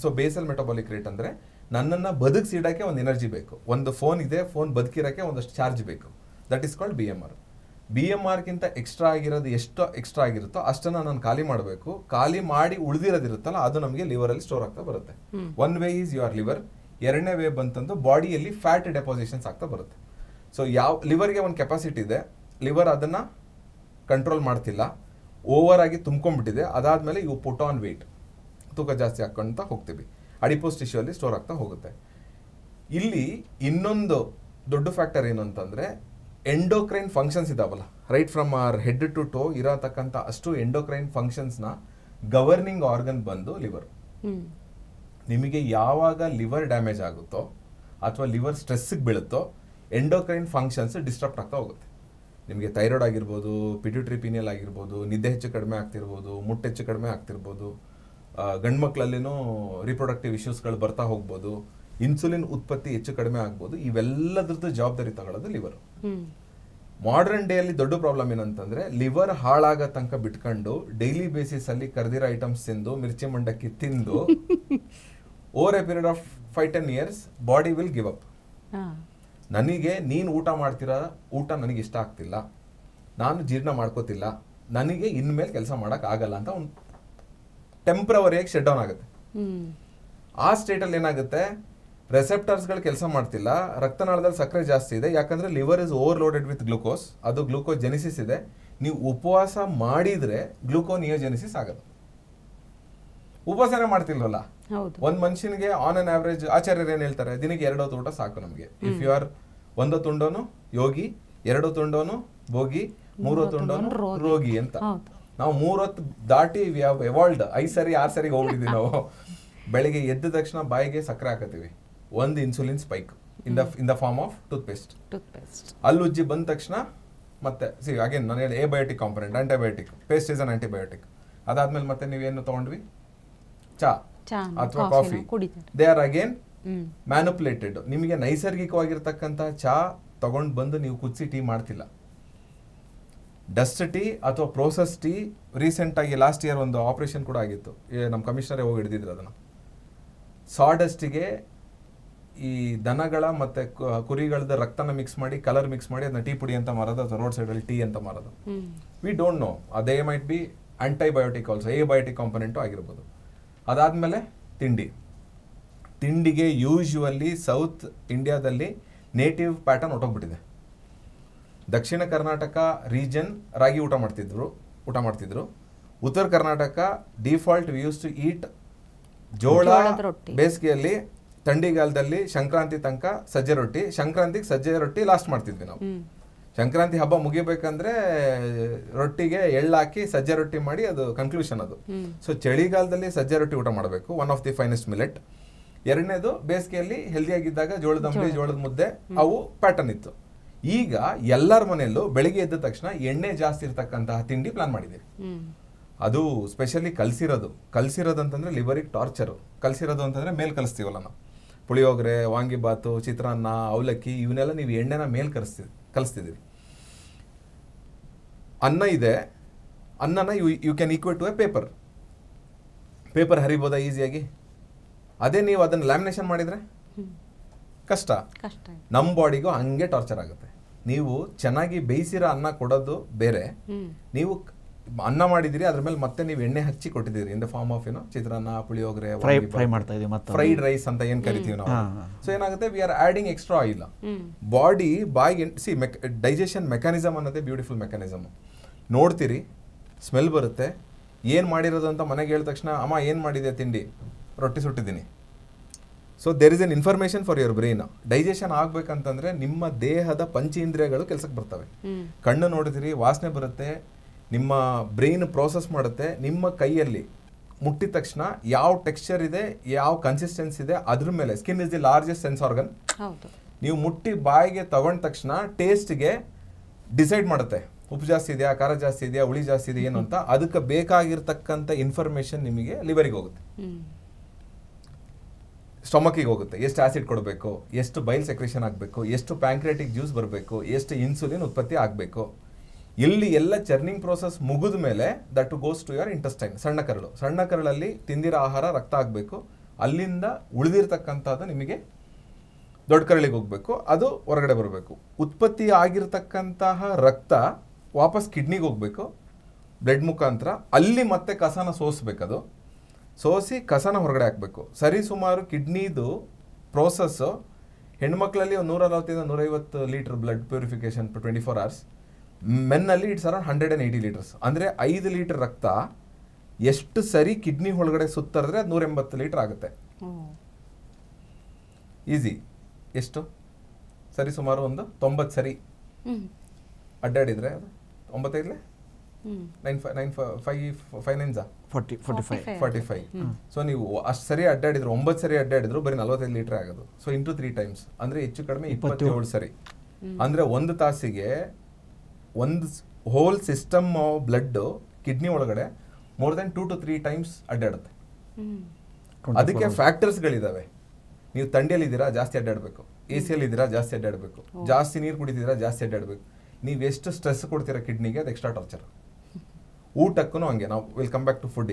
So basal metabolic rate ಅಂದ್ರೆ ನನ್ನನ್ನು ಬದುಕಿಸಿಡಕ್ಕೆ ಒಂದು ಎನರ್ಜಿ ಬೇಕು. ಒಂದು ಫೋನ್ ಇದೆ, ಫೋನ್ ಬದುಕಿರಕ್ಕೆ ಒಂದಷ್ಟು ಚಾರ್ಜ್ ಬೇಕು. That is called BMR. BMRಗಿಂತ ಎಕ್ಸ್ಟ್ರಾ ಆಗಿರೋದು ಎಷ್ಟು ಎಕ್ಸ್ಟ್ರಾ ಆಗಿರುತ್ತೋ ಅಷ್ಟನ್ನ ನಾನು ಖಾಲಿ ಮಾಡಬೇಕು. ಖಾಲಿ ಮಾಡಿ ಉಳಿದಿರೋದಿರುತ್ತಲ್ಲ ಅದು ನಮಗೆ ಲಿವರಲ್ಲಿ ಸ್ಟೋರ್ ಆಗ್ತಾ ಬರುತ್ತೆ. One way is your liver. ಎರಡನೇ ವೇ ಬಂತಂದು ಬಾಡಿಯಲ್ಲಿ ಫ್ಯಾಟ್ ಡೆಪಾಸಿಷನ್ಸ್ ಆಗ್ತಾ ಬರುತ್ತೆ. ಸೊ ಲಿವರ್ಗೆ ಒಂದು ಕೆಪಾಸಿಟಿ ಇದೆ, ಲಿವರ್ ಅದನ್ನ ಕಂಟ್ರೋಲ್ ಮಾಡ್ತಿಲ್ಲ, ಓವರ್ ಆಗಿ ತುಂಬ್ಕೊಂಡ್ಬಿಟ್ಟಿದೆ. ಅದಾದ್ಮೇಲೆ ಇವು ಪುಟ್ ಆನ್ ವೇಟ್, ತೂಕ ಜಾಸ್ತಿ ಹಾಕೊಂತ ಹೋಗ್ತೀವಿ, ಅಡಿಪೋಸ್ ಟಿಶ್ಯೂ ಅಲ್ಲಿ ಸ್ಟೋರ್ ಆಗ್ತಾ ಹೋಗುತ್ತೆ. ಇಲ್ಲಿ ಇನ್ನೊಂದು ದೊಡ್ಡ ಫ್ಯಾಕ್ಟರ್ ಏನು ಅಂತಂದ್ರೆ ಎಂಡೋಕ್ರೈನ್ ಫಂಕ್ಷನ್ಸ್ ಇದಾವಲ್ಲ, right from our head to toe ಇರತಕ್ಕಂಥ ಅಷ್ಟು ಎಂಡೋಕ್ರೈನ್ ಫಂಕ್ಷನ್ಸ್ನ ಗವರ್ನಿಂಗ್ ಆರ್ಗನ್ ಬಂದು ಲಿವರ್. ನಿಮಗೆ ಯಾವಾಗ ಲಿವರ್ ಡ್ಯಾಮೇಜ್ ಆಗುತ್ತೋ ಅಥವಾ ಲಿವರ್ ಸ್ಟ್ರೆಸ್ಗೆ ಬೀಳುತ್ತೋ ಎಂಡೋಕ್ರೈನ್ ಫಂಕ್ಷನ್ಸ್ ಡಿಸ್ಟರ್ಬ್ ಆಗ್ತಾ ಹೋಗುತ್ತೆ. ನಿಮಗೆ ಥೈರಾಯ್ಡ್ ಆಗಿರ್ಬೋದು, ಪಿಟ್ಯೂಟರಿ ಪಿನಿಯಲ್ ಆಗಿರ್ಬೋದು, ನಿದ್ದೆ ಹೆಚ್ಚು ಕಡಿಮೆ ಆಗ್ತಿರ್ಬೋದು, ಮುಟ್ಟು ಹೆಚ್ಚು ಕಡಿಮೆ ಆಗ್ತಿರ್ಬೋದು, ಗಂಡು ಮಕ್ಕಳಲ್ಲಿನೂ ರಿಪ್ರೊಡಕ್ಟಿವ್ ಇಶ್ಯೂಸ್ಗಳು ಬರ್ತಾ ಹೋಗ್ಬೋದು, ಇನ್ಸುಲಿನ್ ಉತ್ಪತ್ತಿ ಹೆಚ್ಚು ಕಡಿಮೆ ಆಗ್ಬೋದು. ಇವೆಲ್ಲದ್ರದ್ದು ಜವಾಬ್ದಾರಿ ತಗೊಳ್ಳೋದು ಲಿವರ್. ಮಾಡರ್ನ್ ಡೇ ಅಲ್ಲಿ ದೊಡ್ಡ ಪ್ರಾಬ್ಲಮ್ ಏನಂತಂದ್ರೆ ಲಿವರ್ ಹಾಳಾಗ ತನಕ ಬಿಟ್ಕೊಂಡು ಡೈಲಿ ಬೇಸಿಸ್ ಅಲ್ಲಿ ಕರ್ದಿರೋ ಐಟಮ್ಸ್ ತಿಂದು ಮಿರ್ಚಿ ಮಂಡಕ್ಕಿ ತಿಂದು over A period of 5-10 years body will give up. ನನಗೆ ನೀನು ಊಟ ಮಾಡ್ತಿರೋ ಊಟ ನನಗೆ ಇಷ್ಟ ಆಗ್ತಿಲ್ಲ, ನಾನು ಜೀರ್ಣ ಮಾಡ್ಕೋತಿಲ್ಲ, ನನಗೆ ಇನ್ಮೇಲೆ ಕೆಲಸ ಮಾಡಕ್ ಆಗಲ್ಲ ಅಂತ ಒಂದು ಟೆಂಪ್ರವರಿಯಾಗಿ ಶಟ್ ಡೌನ್ ಆಗುತ್ತೆ. ಆ ಸ್ಟೇಟಲ್ಲಿ ಏನಾಗುತ್ತೆ, ರೆಸೆಪ್ಟರ್ಸ್ಗಳು ಕೆಲಸ ಮಾಡ್ತಿಲ್ಲ, ರಕ್ತನಾಳದಲ್ಲಿ ಸಕ್ಕರೆ ಜಾಸ್ತಿ ಇದೆ, ಯಾಕಂದ್ರೆ liver is overloaded with glucose, ಅದು ಗ್ಲೂಕೋಜೆನಿಸಿಸ್ ಇದೆ. ನೀವು ಉಪವಾಸ ಮಾಡಿದ್ರೆ ಗ್ಲೂಕೋನಿಯೋಜೆನಿಸಿಸ್ ಆಗೋದು. ಉಪವಾಸನೆ ಮಾಡ್ತಿಲ್ವಲ್ಲ, ಒಂದ್ ಮನುಷ್ಯನಿಗೆ ಆನ್ ಅನ್ ಆವರೇಜ್ ಆಚಾರ್ಯರು ಏನ್ ಹೇಳ್ತಾರೆ, ದಿನಕ್ಕೆ 2 ಹೊತ್ತು ಊಟ ಸಾಕು ನಮಗೆ. ಇಫ್ ಯು ಆರ್ 1 ಹೊತ್ತು ಉಂಡೋನು ಯೋಗಿ, 2 ಹೊತ್ತು ಉಂಡೋನು ಭೋಗಿ, 3 ಹೊತ್ತು ಉಂಡೋನು ರೋಗಿ ಅಂತ. ನಾವು 3 ಹೊತ್ತು ದಾಟಿ ವಿ ಹ್ಯಾವ್ ಎವಾಲ್ವ್ಡ್ 5 ಸರಿ 6 ಸರಿಗೆ ಹೋಗ್ಬಿಟ್ಟಿದ್ವಿ ನಾವು. ಬೆಳಿಗ್ಗೆ ಎದ್ದ ತಕ್ಷಣ ಬಾಯಿಗೆ ಸಕ್ಕರೆ ಹಾಕತ್ತೀವಿ, ಒಂದು insulin spike in the form of toothpaste. ಅಲ್ಲುಜ್ಜಿ ಬಂದ ತಕ್ಷಣ ಮತ್ತೆ ಅಗೇನ್ ನಾನು ಹೇಳಿ abiotic component, antibiotic, paste is an antibiotic. ಅದಾದ್ಮೇಲೆ ಮತ್ತೆ ನೀವೇನು ತಗೊಂಡ್ವಿ, ಚಾ ಅಥವಾ coffee, they are again manipulated. ನಿಮಗೆ ನೈಸರ್ಗಿಕವಾಗಿರ್ತಕ್ಕಂಥ ಚಾ ತಗೊಂಡು ಬಂದು ನೀವು ಕುದಿಸಿ ಟೀ ಮಾಡ್ತಿಲ್ಲ. ಡಸ್ಟ್ ಟೀ ಅಥವಾ ಪ್ರೋಸೆಸ್ ಟೀ, ರೀಸೆಂಟ್ ಆಗಿ ಲಾಸ್ಟ್ ಇಯರ್ ಒಂದು ಆಪರೇಷನ್ ಕೂಡ ಆಗಿತ್ತು, ನಮ್ಮ ಕಮಿಷನರೇ ಹೋಗಿ ಹಿಡಿದಿದ್ರು ಅದನ್ನು. ಸಾಡಸ್ಟಿಗೆ ಈ ದನಗಳ ಮತ್ತೆ ಕುರಿಗಳದ ರಕ್ತನ ಮಿಕ್ಸ್ ಮಾಡಿ, ಕಲರ್ ಮಿಕ್ಸ್ ಮಾಡಿ ಅದನ್ನ ಟೀ ಪುಡಿ ಅಂತ ಮಾರೋದು ಅಥವಾ ರೋಡ್ ಸೈಡಲ್ಲಿ ಟೀ ಅಂತ ಮಾರೋದು. ವಿ ಡೋಂಟ್ ನೋ, ಅದೇ might be antibiotic also, abiotic component ಆಗಿರ್ಬೋದು. ಅದಾದ್ಮೇಲೆ ತಿಂಡಿಗೆ ಯೂಶುವಲಿ ಸೌತ್ ಇಂಡಿಯಾದಲ್ಲಿ ನೇಟಿವ್ ಪ್ಯಾಟರ್ನ್ ಹೊಟ್ಟೋಗ್ಬಿಟ್ಟಿದೆ. ದಕ್ಷಿಣ ಕರ್ನಾಟಕ ರೀಜನ್ ರಾಗಿ ಊಟ ಮಾಡ್ತಿದ್ರು. ಉತ್ತರ Karnataka default we use to eat ಜೋಳ ಬೇಸಿಗೆಯಲ್ಲಿ, ಥಂಡಿಗಾಲದಲ್ಲಿ ಸಂಕ್ರಾಂತಿ ತನಕ ಸಜ್ಜೆ ರೊಟ್ಟಿ, ಸಂಕ್ರಾಂತಿಗೆ ಸಜ್ಜೆ ರೊಟ್ಟಿ ಲಾಸ್ಟ್ ಮಾಡ್ತಿದ್ವಿ ನಾವು. ಸಂಕ್ರಾಂತಿ ಹಬ್ಬ ಮುಗಿಬೇಕಂದ್ರೆ ರೊಟ್ಟಿಗೆ ಎಳ್ಳಾಕಿ ಸಜ್ಜೆ ರೊಟ್ಟಿ ಮಾಡಿ ಅದು ಕನ್ಕ್ಲೂಷನ್ ಅದು. ಸೊ ಚಳಿಗಾಲದಲ್ಲಿ ಸಜ್ಜೆ ರೊಟ್ಟಿ ಊಟ ಮಾಡಬೇಕು, one of the finest millet. ಎರಡನೇದು ಬೇಸಿಗೆಯಲ್ಲಿ ಹೆಲ್ದಿಯಾಗಿದ್ದಾಗ ಜೋಳದ ಅಂಬಲಿ, ಜೋಳದ ಮುದ್ದೆ, ಅವು ಪ್ಯಾಟರ್ನ್ ಇತ್ತು. ಈಗ ಎಲ್ಲರ ಮನೆಯಲ್ಲೂ ಬೆಳಿಗ್ಗೆ ಎದ್ದ ತಕ್ಷಣ ಎಣ್ಣೆ ಜಾಸ್ತಿ ಇರ್ತಕ್ಕಂತಹ ತಿಂಡಿ ಪ್ಲಾನ್ ಮಾಡಿದ್ದೀವಿ. ಅದು ಸ್ಪೆಷಲಿ ಕಲ್ಸಿರೋದು ಅಂತಂದ್ರೆ ಲಿವರಿಗೆ ಟಾರ್ಚರು. ಕಲ್ಸಿರೋದು ಅಂತಂದ್ರೆ ಮೇಲ್ ಕಲಿಸ್ತೀವಲ್ಲ ನಾವು, ಪುಳಿಯೋಗರೆ, ವಾಂಗಿಬಾತು, ಚಿತ್ರಾನ್ನ, ಅವಲಕ್ಕಿ, ಇವನ್ನೆಲ್ಲ ನೀವು ಎಣ್ಣೆನ ಮೇಲ್ ಕಲಿಸ್ತಿದ್ದೀರಿ. ಅನ್ನ ಇದೆ, ಅನ್ನನ you can equate to a paper ಹರಿಬೋದಾ ಈಸಿಯಾಗಿ? ಅದೇ ನೀವು ಅದನ್ನು ಲ್ಯಾಮಿನೇಷನ್ ಮಾಡಿದ್ರೆ ಕಷ್ಟ. ನಮ್ಮ ಬಾಡಿಗೂ ಹಂಗೆ ಟಾರ್ಚರ್ ಆಗುತ್ತೆ. ನೀವು ಚೆನ್ನಾಗಿ ಬೇಯಿಸಿರೋ ಅನ್ನ ಕೊಡೋದು ಬೇರೆ, ನೀವು ಅನ್ನ ಮಾಡಿದಿರಿ ಅದ್ರ ಮೇಲೆ ಮತ್ತೆ ನೀವು ಎಣ್ಣೆ ಹಚ್ಚಿ ಕೊಟ್ಟಿದ್ದೀರಿ in the form of chitranna, puliyogare, fried rice ಅಂತ ಏನ್ ಕರಿತೀವಿ ನಾವು. ಸೊ ಏನಾಗುತ್ತೆ, we are adding extra oil. Body digestion mechanism ಅನ್ನೋದೇ ಬ್ಯೂಟಿಫುಲ್ ಮೆಕ್ಯಾನಿಸಮ್. ನೋಡ್ತೀರಿ, ಸ್ಮೆಲ್ ಬರುತ್ತೆ, ಏನ್ ಮಾಡಿರೋದು ಅಂತ ಮನೆಗೆ ಹೇಳಿದ ತಕ್ಷಣ ಅಮ್ಮ ಏನ್ ಮಾಡಿದೆ ತಿಂಡಿ, ರೊಟ್ಟಿ ಸುಟ್ಟಿದ್ದೀನಿ. So there is an information for your brain. Digestion ಆಗ್ಬೇಕಂತಂದ್ರೆ ನಿಮ್ಮ ದೇಹದ ಪಂಚೇಂದ್ರಿಯಗಳು ಕೆಲ್ಸಕ್ಕೆ ಬರ್ತವೆ. ಕಣ್ಣು ನೋಡಿದಿರಿ, ವಾಸನೆ ಬರುತ್ತೆ, ನಿಮ್ಮ ಬ್ರೈನ್ ಪ್ರೋಸೆಸ್ ಮಾಡುತ್ತೆ. ನಿಮ್ಮ ಕೈಯಲ್ಲಿ ಮುಟ್ಟಿದ ತಕ್ಷಣ ಯಾವ ಟೆಕ್ಸ್ಚರ್ ಇದೆ, ಯಾವ ಕನ್ಸಿಸ್ಟೆನ್ಸಿ ಇದೆ ಅದ್ರ ಮೇಲೆ. Skin is the largest sense organ. ನೀವು ಮುಟ್ಟಿ ಬಾಯಿಗೆ ತಗೊಂಡ ತಕ್ಷಣ ಟೇಸ್ಟ್ಗೆ ಡಿಸೈಡ್ ಮಾಡುತ್ತೆ, ಉಪ್ಪು ಜಾಸ್ತಿ ಇದೆಯಾ, ಖಾರ ಜಾಸ್ತಿ ಇದೆಯಾ, ಹುಳಿ ಜಾಸ್ತಿ ಇದೆಯಾ ಏನು ಅಂತ. ಅದಕ್ಕೆ ಬೇಕಾಗಿರ್ತಕ್ಕಂಥ ಇನ್ಫಾರ್ಮೇಶನ್ ನಿಮಗೆ ಲಿವರಿಗೆ ಹೋಗುತ್ತೆ, ಸ್ಟೊಮಕಿಗೆ ಹೋಗುತ್ತೆ. ಎಷ್ಟು ಆಸಿಡ್ ಕೊಡಬೇಕು, ಎಷ್ಟು ಬೈಲ್ ಸೆಕ್ರೇಷನ್ ಆಗಬೇಕು, ಎಷ್ಟು ಪ್ಯಾಂಕ್ರಿಯಾಟಿಕ್ ಜ್ಯೂಸ್ ಬರಬೇಕು, ಎಷ್ಟು ಇನ್ಸುಲಿನ್ ಉತ್ಪತ್ತಿ ಆಗಬೇಕು. ಇಲ್ಲಿ ಎಲ್ಲ ಚರ್ನಿಂಗ್ ಪ್ರೋಸೆಸ್ ಮುಗಿದ ಮೇಲೆ that goes to your intestine. ಸಣ್ಣ ಕರಳು, ಸಣ್ಣ ಕರಳಲ್ಲಿ ತಿಂದಿರೋ ಆಹಾರ ರಕ್ತ ಆಗಬೇಕು, ಅಲ್ಲಿಂದ ಉಳಿದಿರ್ತಕ್ಕಂಥದ್ದು ನಿಮಗೆ ದೊಡ್ಡ ಕರಳಿಗೆ ಹೋಗಬೇಕು, ಅದು ಹೊರಗಡೆ ಬರಬೇಕು. ಉತ್ಪತ್ತಿ ಆಗಿರ್ತಕ್ಕಂತಹ ರಕ್ತ ವಾಪಸ್ ಕಿಡ್ನಿಗೆ ಹೋಗಬೇಕು ಬ್ಲಡ್ ಮುಖಾಂತರ. ಅಲ್ಲಿ ಮತ್ತೆ ಕಸನ ಸೋಸಬೇಕದು, ಸೋಸಿ ಕಸನ ಹೊರಗಡೆ ಹಾಕಬೇಕು. ಸರಿ ಸುಮಾರು ಕಿಡ್ನಿದು ಪ್ರೋಸೆಸ್ಸು ಹೆಣ್ಮಕ್ಳಲ್ಲಿ 140-150 ಲೀಟರ್ ಬ್ಲಡ್ ಪ್ಯೂರಿಫಿಕೇಶನ್ 24 hours. ಮೆನ್ನಲ್ಲಿ ಇಟ್ಸ್ ಅರೌಂಡ್ 180 ಲೀಟರ್ಸ್. ಅಂದರೆ 5 ಲೀಟರ್ ರಕ್ತ ಎಷ್ಟು ಸರಿ ಕಿಡ್ನಿ ಒಳಗಡೆ ಸುತ್ತರಿದ್ರೆ ಅದು 180 ಲೀಟರ್ ಆಗುತ್ತೆ. ಈಸಿ. ಎಷ್ಟು ಸರಿ? ಸುಮಾರು ಒಂದು 90 ಸರಿ ಅಡ್ಡಾಡಿದ್ರೆ 95 45. ಸೊ ನೀವು ಅಷ್ಟು ಸರಿ ಅಡ್ಡಾಡಿದ್ರು, 9 ಸರಿ ಅಡ್ಡಾಡಿದ್ರು ಬರೀ 45 ಲೀಟರ್ ಆಗೋದು. ಸೊ ಇಂಟು 3 times ಅಂದ್ರೆ ಹೆಚ್ಚು ಕಡಿಮೆ 27 ಸರಿ. ಅಂದ್ರೆ ಒಂದು ತಾಸಿಗೆ ಒಂದು ಹೋಲ್ ಸಿಸ್ಟಮ್ ಬ್ಲಡ್ ಕಿಡ್ನಿ ಒಳಗಡೆ ಮೋರ್ ದೆನ್ 2 to 3 times ಅಡ್ಡಾಡುತ್ತೆ. ಅದಕ್ಕೆ ಫ್ಯಾಕ್ಟರ್ಸ್ಗಳಿದಾವೆ. ನೀವು ಥಂಡಿಯಲ್ಲಿದ್ದೀರಾ, ಜಾಸ್ತಿ ಅಡ್ಡಾಡಬೇಕು. AC ಅಲ್ಲಿ ಇದ್ದೀರಾ, ಜಾಸ್ತಿ ಅಡ್ಡಾಡಬೇಕು. ಜಾಸ್ತಿ ನೀರು ಕುಡಿತಿದ್ದೀರಾ, ಜಾಸ್ತಿ ಅಡ್ಡಾಡಬೇಕು. ನೀವು ಎಷ್ಟು ಸ್ಟ್ರೆಸ್ ಕೊಡ್ತೀರಾ ಕಿಡ್ನಿಗೆ, ಅದು ಎಕ್ಸ್ಟ್ರಾ ಟಾರ್ಚರ್. ಊಟಕ್ಕೂ ಹಂಗೆ. ನಾವು will come back to food.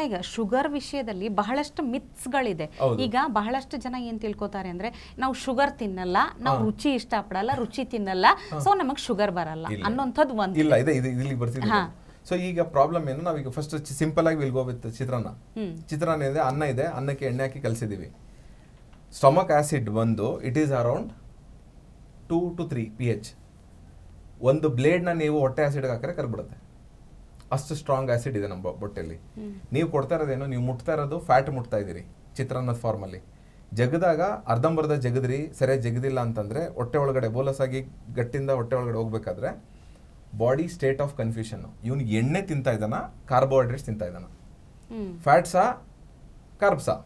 ಈಗ ಶುಗರ್ ವಿಷಯದಲ್ಲಿ ಬಹಳಷ್ಟು ಮಿತ್ಸ್ಗಳಿದೆ. ಈಗ ಬಹಳಷ್ಟು ಜನ ಏನ್ ತಿಳ್ಕೊತಾರೆ ಅಂದ್ರೆ, ನಾವು ಶುಗರ್ ತಿನ್ನಲ್ಲ, ನಾವು ರುಚಿ ಇಷ್ಟಪಡಲ್ಲ, ರುಚಿ ತಿನ್ನಲ್ಲ, ಸೊ ನಮಗ್ ಶುಗರ್ ಬರಲ್ಲ ಅನ್ನೋಂಥದ್ದು ಒಂದು. ಇಲ್ಲ, ಇದೆ ಇಲ್ಲಿ ಬರ್ತೀವಿ. ಸೊ ಈಗ ಪ್ರಾಬ್ಲಮ್ ಏನು, ನಾವೀಗ ಫಸ್ಟ್ ಸಿಂಪಲ್ ಆಗಿ ವಿಲ್ ಗೋ ವಿತ್ ಚಿತ್ರಾನ್ನ. ಚಿತ್ರಾನ್ನ ಇದೆ, ಅನ್ನ ಇದೆ, ಅನ್ನಕ್ಕೆ ಎಣ್ಣೆ ಹಾಕಿ ಕಲಸಿದೀವಿ. ಸ್ಟಮಕ್ ಆಸಿಡ್ ಬಂದು it is around 2 to 3 pH. ಒಂದು ಬ್ಲೇಡ್ನ ನೀವು ಹೊಟ್ಟೆ ಆಸಿಡ್ಗೆ ಹಾಕಿದ್ರೆ ಕರ್ಬಿಡುತ್ತೆ, ಅಷ್ಟು ಸ್ಟ್ರಾಂಗ್ ಆಸಿಡ್ ಇದೆ ನಮ್ಮ ಹೊಟ್ಟೆಯಲ್ಲಿ. ನೀವು ಕೊಡ್ತಾ ಇರೋದೇನು, ನೀವು ಮುಟ್ತಾ ಇರೋದು ಫ್ಯಾಟ್ ಮುಟ್ತಾ ಇದ್ದೀರಿ ಚಿತ್ರಾನ್ನದ ಫಾರ್ಮಲ್ಲಿ. ಜಗದಾಗ ಅರ್ಧಂಬರ್ಧ ಜಗದ್ರಿ, ಸರಿಯಾಗಿ ಜಗದಿಲ್ಲ ಅಂತಂದ್ರೆ ಹೊಟ್ಟೆ ಒಳಗಡೆ ಬೋಲಸ್ ಆಗಿ ಗಟ್ಟಿಂದ ಹೊಟ್ಟೆ ಒಳಗಡೆ ಹೋಗ್ಬೇಕಾದ್ರೆ ಬಾಡಿ ಸ್ಟೇಟ್ ಆಫ್ ಕನ್ಫ್ಯೂಷನ್. ಇವನು ಎಣ್ಣೆ ತಿಂತಾ ಇದ್ದಾನ, ಕಾರ್ಬೋಹೈಡ್ರೇಟ್ಸ್ ತಿಂತಾ ಇದ್ದಾನ, ಫ್ಯಾಟ್ಸಾ ಕಾರ್ಬ್ಸಾ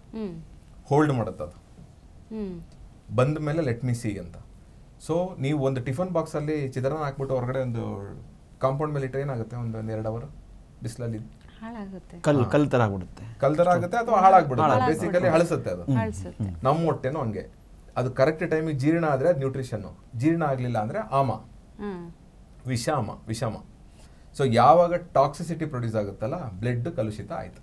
ಹೋಲ್ಡ್ ಮಾಡುತ್ತದು. ಬಂದ ಮೇಲೆ ಲೆಟ್ ಮಿ ಸಿ ಅಂತ. ಸೊ ನೀವು ಒಂದು ಟಿಫನ್ ಬಾಕ್ಸಲ್ಲಿ ಚಿತ್ರಾನ್ನ ಹಾಕ್ಬಿಟ್ಟು ಹೊರಗಡೆ ಒಂದು ಕಾಂಪೌಂಡ್ ಮೇಲೆ ಇಟ್ಟರೆ ಏನಾಗುತ್ತೆ, ಒಂದು 2 hour ಬಿಸಿಲಲ್ಲಿ ಕಲ್ ತರ ಆಗುತ್ತೆ ಅಥವಾ ಹಾಳಾಗ್ಬಿಡುತ್ತೆ. ಬೇಸಿಕಲಿ ಹಳಸುತ್ತೆ ಅದು. ನಮ್ಮ ಹೊಟ್ಟೆನೂ ಹಂಗೆ. ಅದು ಕರೆಕ್ಟ್ ಟೈಮಿಗೆ ಜೀರ್ಣ ಆದ್ರೆ ಅದು ನ್ಯೂಟ್ರಿಷನ್, ಜೀರ್ಣ ಆಗ್ಲಿಲ್ಲ ಅಂದ್ರೆ ಆಮ, ವಿಷಾಮ. ಸೊ ಯಾವಾಗ ಟಾಕ್ಸಿಸಿಟಿ ಪ್ರೊಡ್ಯೂಸ್ ಆಗುತ್ತಲ್ಲ, ಬ್ಲಡ್ ಕಲುಷಿತ ಆಯ್ತು.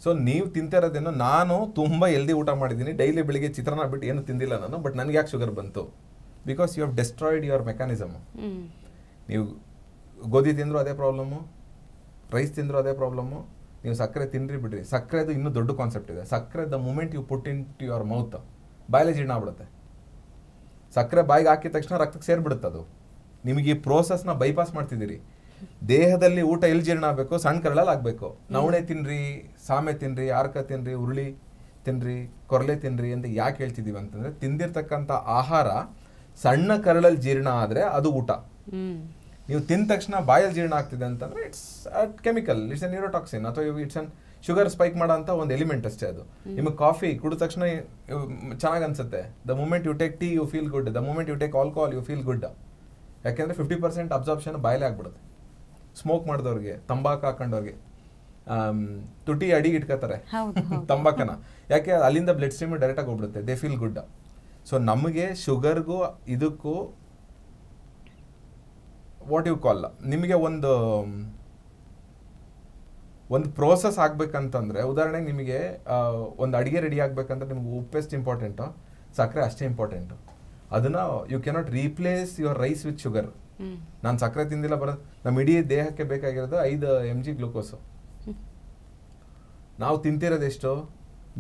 ಸೊ ನೀವು ತಿಂತಿರೋದೇನೋ, ನಾನು ತುಂಬಾ ಹೆಲ್ದಿ ಊಟ ಮಾಡಿದ್ದೀನಿ, ಡೈಲಿ ಬೆಳಿಗ್ಗೆ ಚಿತ್ರಾನ್ನ ಬಿಟ್ಟು ಏನು ತಿಂದಿಲ್ಲ ನಾನು, ಬಟ್ ನನಗೆ ಯಾಕೆ ಶುಗರ್ ಬಂತು? Because you have destroyed your mechanism. ನೀವು ಗೋಧಿ ತಿಂದ್ರು ಅದೇ ಪ್ರಾಬ್ಲಮ್ಮು, ರೈಸ್ ತಿಂದ್ರು ಅದೇ ಪ್ರಾಬ್ಲಮ್ಮು. ನೀವು ಸಕ್ಕರೆ ತಿನ್ರಿ ಬಿಡ್ರಿ, ಸಕ್ಕರೆದು ಇನ್ನೂ ದೊಡ್ಡ ಕಾನ್ಸೆಪ್ಟ್ ಇದೆ. ಸಕ್ಕರೆ the moment you put into your mouth, ಬಾಯಿಲೆ ಜೀರ್ಣ ಆಗ್ಬಿಡುತ್ತೆ. ಸಕ್ಕರೆ ಬಾಯಿಗೆ ಹಾಕಿದ ತಕ್ಷಣ ರಕ್ತಕ್ಕೆ ಸೇರ್ಬಿಡುತ್ತೆ ಅದು. ನಿಮಗೆ ಈ ಪ್ರೋಸೆಸ್ನ ಬೈಪಾಸ್ ಮಾಡ್ತಿದ್ದೀರಿ. ದೇಹದಲ್ಲಿ ಊಟ ಎಲ್ಲಿ ಜೀರ್ಣ ಆಗಬೇಕು, ಸಣ್ಣ ಕರಳಲ್ಲಿ ಆಗಬೇಕು. ನವಣೆ ತಿನ್ರಿ, ಸಾಮೆ ತಿನ್ರಿ, ಆರ್ಕ ತಿನ್ರಿ, ಉರುಳಿ ತಿನ್ರಿ, ಕೊರಲೆ ತಿನ್ರಿ ಅಂತ ಯಾಕೆ ಹೇಳ್ತಿದೀವಿ ಅಂತಂದ್ರೆ, ತಿಂದಿರ್ತಕ್ಕಂಥ ಆಹಾರ ಸಣ್ಣ ಕರಳಲ್ಲಿ ಜೀರ್ಣ ಆದ್ರೆ ಅದು ಊಟ. ನೀವು ತಿಂದ ತಕ್ಷಣ ಬಾಯಲ್ಲಿ ಜೀರ್ಣ ಆಗ್ತಿದೆ ಅಂತಂದ್ರೆ it's chemical, it's A neurotoxin, ಅಥವಾ ಇಟ್ಸ್ ಅನ್ ಶುಗರ್ ಸ್ಪೈಕ್ ಮಾಡೋ ಅಂತ ಒಂದು ಎಲಿಮೆಂಟ್ ಅಷ್ಟೇ ಅದು. ನಿಮಗೆ ಕಾಫಿ ಕುಡಿದ ತಕ್ಷಣ ಚೆನ್ನಾಗಿ ಅನ್ಸುತ್ತೆ. The moment you take tea you feel good, the moment you take alcohol you feel good. ಯಾಕೆಂದ್ರೆ 50% ಅಬ್ಸಾರ್ಪ್ಷನ್ ಬಾಯಲ್ಲೇ ಆಗ್ಬಿಡುತ್ತೆ. ಸ್ಮೋಕ್ ಮಾಡಿದವ್ರಿಗೆ, ತಂಬಾಕು ಹಾಕೊಂಡವ್ರಿಗೆ ತುಟಿ ಅಡಿಗೆ ಇಟ್ಕೋತಾರೆ ತಂಬಾಕನ, ಯಾಕೆ ಅಲ್ಲಿಂದ ಬ್ಲಡ್ ಸ್ಟ್ರೀಮ್ ಡೈರೆಕ್ಟಾಗಿ ಹೋಗ್ಬಿಡುತ್ತೆ, ದೇ ಫೀಲ್ ಗುಡ್. ಸೊ ನಮಗೆ ಶುಗರ್ಗೂ ಇದಕ್ಕೂ ವಾಟ್ ಯು ಕಾಲ್, ನಿಮಗೆ ಒಂದು ಪ್ರೋಸೆಸ್ ಆಗ್ಬೇಕಂತಂದ್ರೆ, ಉದಾಹರಣೆಗೆ ನಿಮಗೆ ಒಂದು ಅಡಿಗೆ ರೆಡಿ ಆಗ್ಬೇಕಂದ್ರೆ ನಿಮ್ಗೆ ಉಪ್ಪು ಎಷ್ಟು ಇಂಪಾರ್ಟೆಂಟು, ಸಕ್ಕರೆ ಅಷ್ಟೇ ಇಂಪಾರ್ಟೆಂಟು. ಅದನ್ನ you cannot replace your rice with sugar. ನಾನು ಸಕ್ಕರೆ ತಿಂದಿಲ್ಲ ಬರೋದು, ನಮ್ಮ ಇಡೀ ದೇಹಕ್ಕೆ ಬೇಕಾಗಿರೋದು 5 mg ಗ್ಲೂಕೋಸು. ನಾವು ತಿಂತಿರೋದೆಷ್ಟು,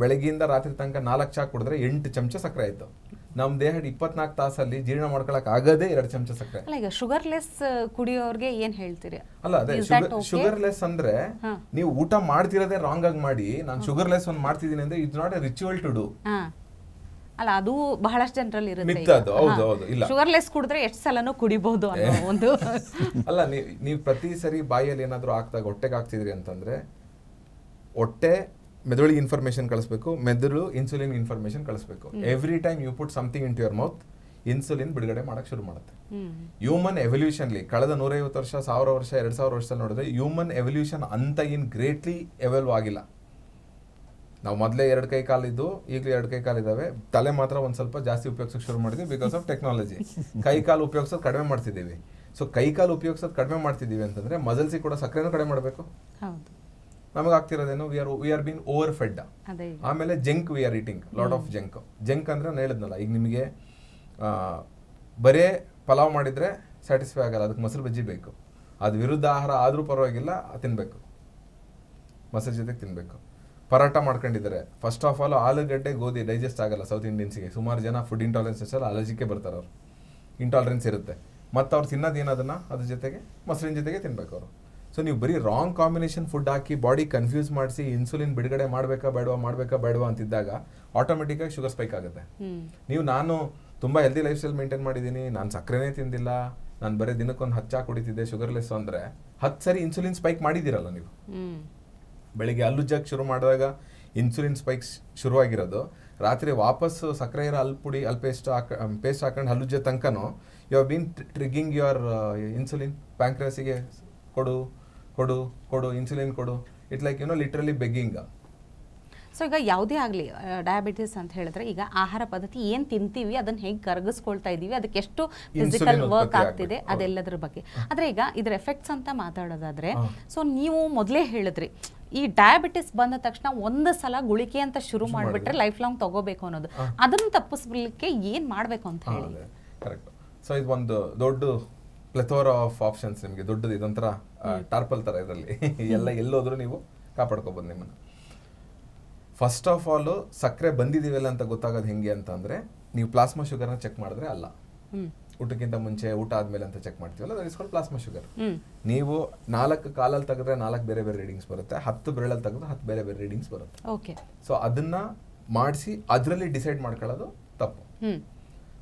ಬೆಳಗ್ಗೆಯಿಂದ ರಾತ್ರಿ ತನಕ 4 ಚಾ ಕುಡಿದ್ರೆ 8 ಚಮಚ ಸಕ್ಕರೆ ಆಯ್ತು. ನಮ್ಮ ದೇಹ 24 ತಾಸಲ್ಲಿ ಜೀರ್ಣ ಮಾಡ್ಕೊಳಕ್ ಆಗದೇ 2 ಚಮಚ ಸಕ್ಕರೆ. ಈಗ ಶುಗರ್ ಲೆಸ್ ಕುಡಿಯೋರ್ಗೆ ಏನ್ ಹೇಳ್ತೀರಿ? ಅಲ್ಲ, ಅದೇ ಶುಗರ್ ಲೆಸ್ ಅಂದ್ರೆ ನೀವು ಊಟ ಮಾಡ್ತಿರೋದೇ ರಾಂಗ್ ಆಗಿ ಮಾಡಿ, ನಾನು ಶುಗರ್ ಲೆಸ್ ಒಂದು ಮಾಡ್ತಿದ್ದೀನಿ ಅಂದ್ರೆ it's not a ritual to do. ಅಲ್ಲ, ಅದು ಬಹಳಷ್ಟು ಜನರಲ್ಲಿ ಇರುತ್ತೆ. ಶುಗರ್ ಲೆಸ್ ಕುಡಿದ್ರೆ ಎಷ್ಟು ಸಲನೂ ಕುಡಿಬಹುದು ಅನ್ನೋ ಒಂದು. ಅಲ್ಲ, ನೀವು ಪ್ರತಿ ಸರಿ ಬಾಯಲ್ಲಿ ಏನಾದ್ರು ಹಾಕ್ದಾಗ ಹೊಟ್ಟೆಗೆ ಹಾಕ್ತಿದ್ರಿ ಅಂತಂದ್ರೆ ಹೊಟ್ಟೆ ಮೆದುಳಿಗೆ ಇನ್ಫಾರ್ಮೇಷನ್ ಕಳಿಸ್ಬೇಕು, ಮೆದುಳು ಇನ್ಸುಲಿನ್ ಇನ್ಫಾರ್ಮೇಷನ್ ಕಳಿಸ್ಬೇಕು. Every time you put something into your mouth, insulin ಬಿಡುಗಡೆ ಮಾಡಕ್ಕೆ ಶುರು ಮಾಡುತ್ತೆ. ಹ್ಯೂಮನ್ ಎವಲ್ಯೂಷನ್ಲಿ ಕಳೆದ 150 ವರ್ಷ, 1000 ವರ್ಷ, 2000 ವರ್ಷದಲ್ಲಿ ನೋಡಿದ್ರೆ ಹ್ಯೂಮನ್ ಎವಲ್ಯೂಷನ್ ಅಂತ ಏನು ಗ್ರೇಟ್ಲಿ ಎವಲ್ವ್ ಆಗಿಲ್ಲ. ನಾವು ಮೊದಲೇ 2 ಕೈ ಕಾಲಿದ್ದು, ಈಗಲೂ 2 ಕೈ ಕಾಲಿದ್ದಾವೆ, ತಲೆ ಮಾತ್ರ ಒಂದು ಸ್ವಲ್ಪ ಜಾಸ್ತಿ ಉಪಯೋಗಿಸೋಕೆ ಶುರು ಮಾಡಿದ್ವಿ ಬಿಕಾಸ್ ಆಫ್ ಟೆಕ್ನಾಲಜಿ. ಕೈ ಕಾಲು ಉಪಯೋಗಿಸೋದು ಕಡಿಮೆ ಮಾಡ್ತಿದ್ದೀವಿ. ಸೊ ಕೈ ಕಾಲು ಉಪಯೋಗಿಸೋದು ಕಡಿಮೆ ಮಾಡ್ತಿದ್ದೀವಿ ಅಂತಂದ್ರೆ ಮಸಲ್ಸಿಗೆ ಕೂಡ ಸಕ್ಕರೆನೂ ಕಡಿಮೆ ಮಾಡಬೇಕು. ನಮಗೆ ಆಗ್ತಿರೋದೇನು, we are been overfed. ಆಮೇಲೆ junk we are eating lot of junk. Junk ಅಂದ್ರೆ ನಾನು ಹೇಳಿದ್ನಲ್ಲ, ಈಗ ನಿಮಗೆ ಬರೇ ಪಲಾವ್ ಮಾಡಿದ್ರೆ ಸ್ಯಾಟಿಸ್ಫೈ ಆಗಲ್ಲ, ಅದಕ್ಕೆ ಮೊಸರು ಬಜ್ಜಿ ಬೇಕು. ಅದು ವಿರುದ್ಧ ಆಹಾರ ಆದರೂ ಪರವಾಗಿಲ್ಲ, ತಿನ್ಬೇಕು, ಮೊಸರು ಜೊತೆಗೆ ತಿನ್ಬೇಕು. ಪರಾಟ ಮಾಡ್ಕೊಂಡಿದ್ದಾರೆ, ಫಸ್ಟ್ ಆಫ್ ಆಲ್ ಆಲೂಗಡ್ಡೆ ಗೋಧಿ ಡೈಜೆಸ್ಟ್ ಆಗಲ್ಲ ಸೌತ್ ಇಂಡಿಯನ್ಸ್ಗೆ. ಸುಮಾರು ಜನ ಫುಡ್ ಇಂಟಾಲರೆನ್ಸ್ ಅಲರ್ಜಿಗೆ ಬರ್ತಾರೆ, ಅವ್ರು ಇಂಟಾಲರೆನ್ಸ್ ಇರುತ್ತೆ. ಮತ್ತು ಅವ್ರು ತಿನ್ನೋದೇನು ಅದನ್ನ ಅದ್ರ ಜೊತೆಗೆ ಮೊಸರಿನ ಜೊತೆಗೆ ತಿನ್ಬೇಕು ಅವರು. ಸೊ ನೀವು ಬರೀ ರಾಂಗ್ ಕಾಂಬಿನೇಷನ್ ಫುಡ್ ಹಾಕಿ ಬಾಡಿ ಕನ್ಫ್ಯೂಸ್ ಮಾಡಿಸಿ ಇನ್ಸುಲಿನ್ ಬಿಡುಗಡೆ ಮಾಡಬೇಕಾ ಬೇಡವಾ ಅಂತಿದ್ದಾಗ ಆಟೋಮೆಟಿಕ್ಕಾಗಿ ಶುಗರ್ ಸ್ಪೈಕ್ ಆಗುತ್ತೆ. ನಾನು ತುಂಬ ಹೆಲ್ದಿ ಲೈಫ್ ಸ್ಟೈಲ್ ಮೇಂಟೈನ್ ಮಾಡಿದ್ದೀನಿ, ನಾನು ಸಕ್ಕರೆನೇ ತಿಂದಿಲ್ಲ, ನಾನು ಬರೀ ದಿನಕ್ಕೊಂದು 10 ಚಾ ಕುಡಿತಿದ್ದೆ ಶುಗರ್ಲೆಸ್ ಅಂದರೆ 10 ಸರಿ ಇನ್ಸುಲಿನ್ ಸ್ಪೈಕ್ ಮಾಡಿದ್ದೀರಲ್ಲ ನೀವು. ಬೆಳಿಗ್ಗೆ ಹಲ್ಲುಜ್ಜಕ್ಕೆ ಶುರು ಮಾಡಿದಾಗ ಇನ್ಸುಲಿನ್ ಸ್ಪೈಕ್ಸ್ ಶುರುವಾಗಿರೋದು, ರಾತ್ರಿ ವಾಪಸ್ಸು ಸಕ್ಕರೆ ಇರೋ ಪುಡಿ ಪೇಸ್ಟ್ ಹಾಕೊಂಡು ಹಲ್ಲುಜ್ಜ ತನಕನೂ you have been triggering your insulin. ಪ್ಯಾಂಕ್ರಿಯಾಸಿಗೆ ಕೊಡು ಇನ್ಸುಲಿನ್ ಕೊಡು. It's like literally begging. So ಈಗ ಯಾವುದೇ ಆಗಲಿ ಡಯಾಬಿಟಿಸ್ ಅಂತ ಹೇಳಿದ್ರೆ, ಈಗ ಆಹಾರ ಪದ್ಧತಿ ಏನು ತಿಂತೀವಿ ಅದನ್ನ ಹೇಗೆ ಕರಗಿಸ್ಕೊಳ್ತಾ ಇದ್ದೀವಿ, ಅದಕ್ಕೆ ಎಷ್ಟು ಫಿಸಿಕಲ್ ವರ್ಕ್ ಆಗ್ತಿದೆ, ಅದೆಲ್ಲದ್ರ ಬಗ್ಗೆ. ಆದರೆ ಈಗ ಇದ್ರ ಎಫೆಕ್ಟ್ಸ್ ಅಂತ ಮಾತಾಡೋದಾದ್ರೆ, ಸೊ ನೀವು ಮೊದಲೇ ಹೇಳಿದ್ರಿ ಈ ಡಯಾಬಿಟಿಸ್ ಬಂದ ತಕ್ಷಣ ಒಂದು ಸಲ ಗುಳಿಗೆ ಅಂತ ಶುರು ಮಾಡಿಬಿಟ್ರೆ ಲೈಫ್ ಲಾಂಗ್ ತಗೋಬೇಕು ಅನ್ನೋದು, ಅದನ್ನು ತಪ್ಪಿಸ್ಲಿಕ್ಕೆ ಏನು ಮಾಡಬೇಕು ಅಂತ ಹೇಳಿ. ಕರೆಕ್ಟ್. ಸೊ ಇದು ಒಂದು ದೊಡ್ಡ ಪ್ಲೆಥೋರ ಆಫ್ ಆಪ್ಷನ್ಸ್ ನಿಮಗೆ, ದೊಡ್ಡದು ಇದೊಂಥರ ಟಾರ್ಪಲ್ ಥರ. ಇದರಲ್ಲಿ ಎಲ್ಲೋದ್ರೂ ನೀವು ಕಾಪಾಡ್ಕೋಬೋದು ನಿಮ್ಮನ್ನು. ಫಸ್ಟ್ ಆಫ್ ಆಲ್ ಸಕ್ಕರೆ ಬಂದಿದ್ದೀವಲ್ಲ ಅಂತ ಗೊತ್ತಾಗೋದು ಹೆಂಗೆ ಅಂತ ಅಂದರೆ, ನೀವು ಪ್ಲಾಸ್ಮಾ ಶುಗರ್ನ ಚೆಕ್ ಮಾಡಿದ್ರೆ ಅಲ್ಲ, ಊಟಕ್ಕಿಂತ ಮುಂಚೆ ಊಟ ಆದಮೇಲೆ ಅಂತ ಚೆಕ್ ಮಾಡ್ತೀವಲ್ಲ, that is called plasma sugar. ನೀವು 4 ಕಾಲಲ್ಲಿ ತೆಗೆದ್ರೆ 4 ಬೇರೆ ಬೇರೆ ರೀಡಿಂಗ್ಸ್ ಬರುತ್ತೆ, 10 ಬೆರಳಲ್ಲಿ ತೆಗೆದ್ರೆ 10 ಬೇರೆ ಬೇರೆ ರೀಡಿಂಗ್ಸ್ ಬರುತ್ತೆ. ಓಕೆ. ಸೊ ಅದನ್ನ ಮಾಡಿಸಿ ಅದರಲ್ಲಿ ಡಿಸೈಡ್ ಮಾಡ್ಕೊಳ್ಳೋದು ತಪ್ಪು.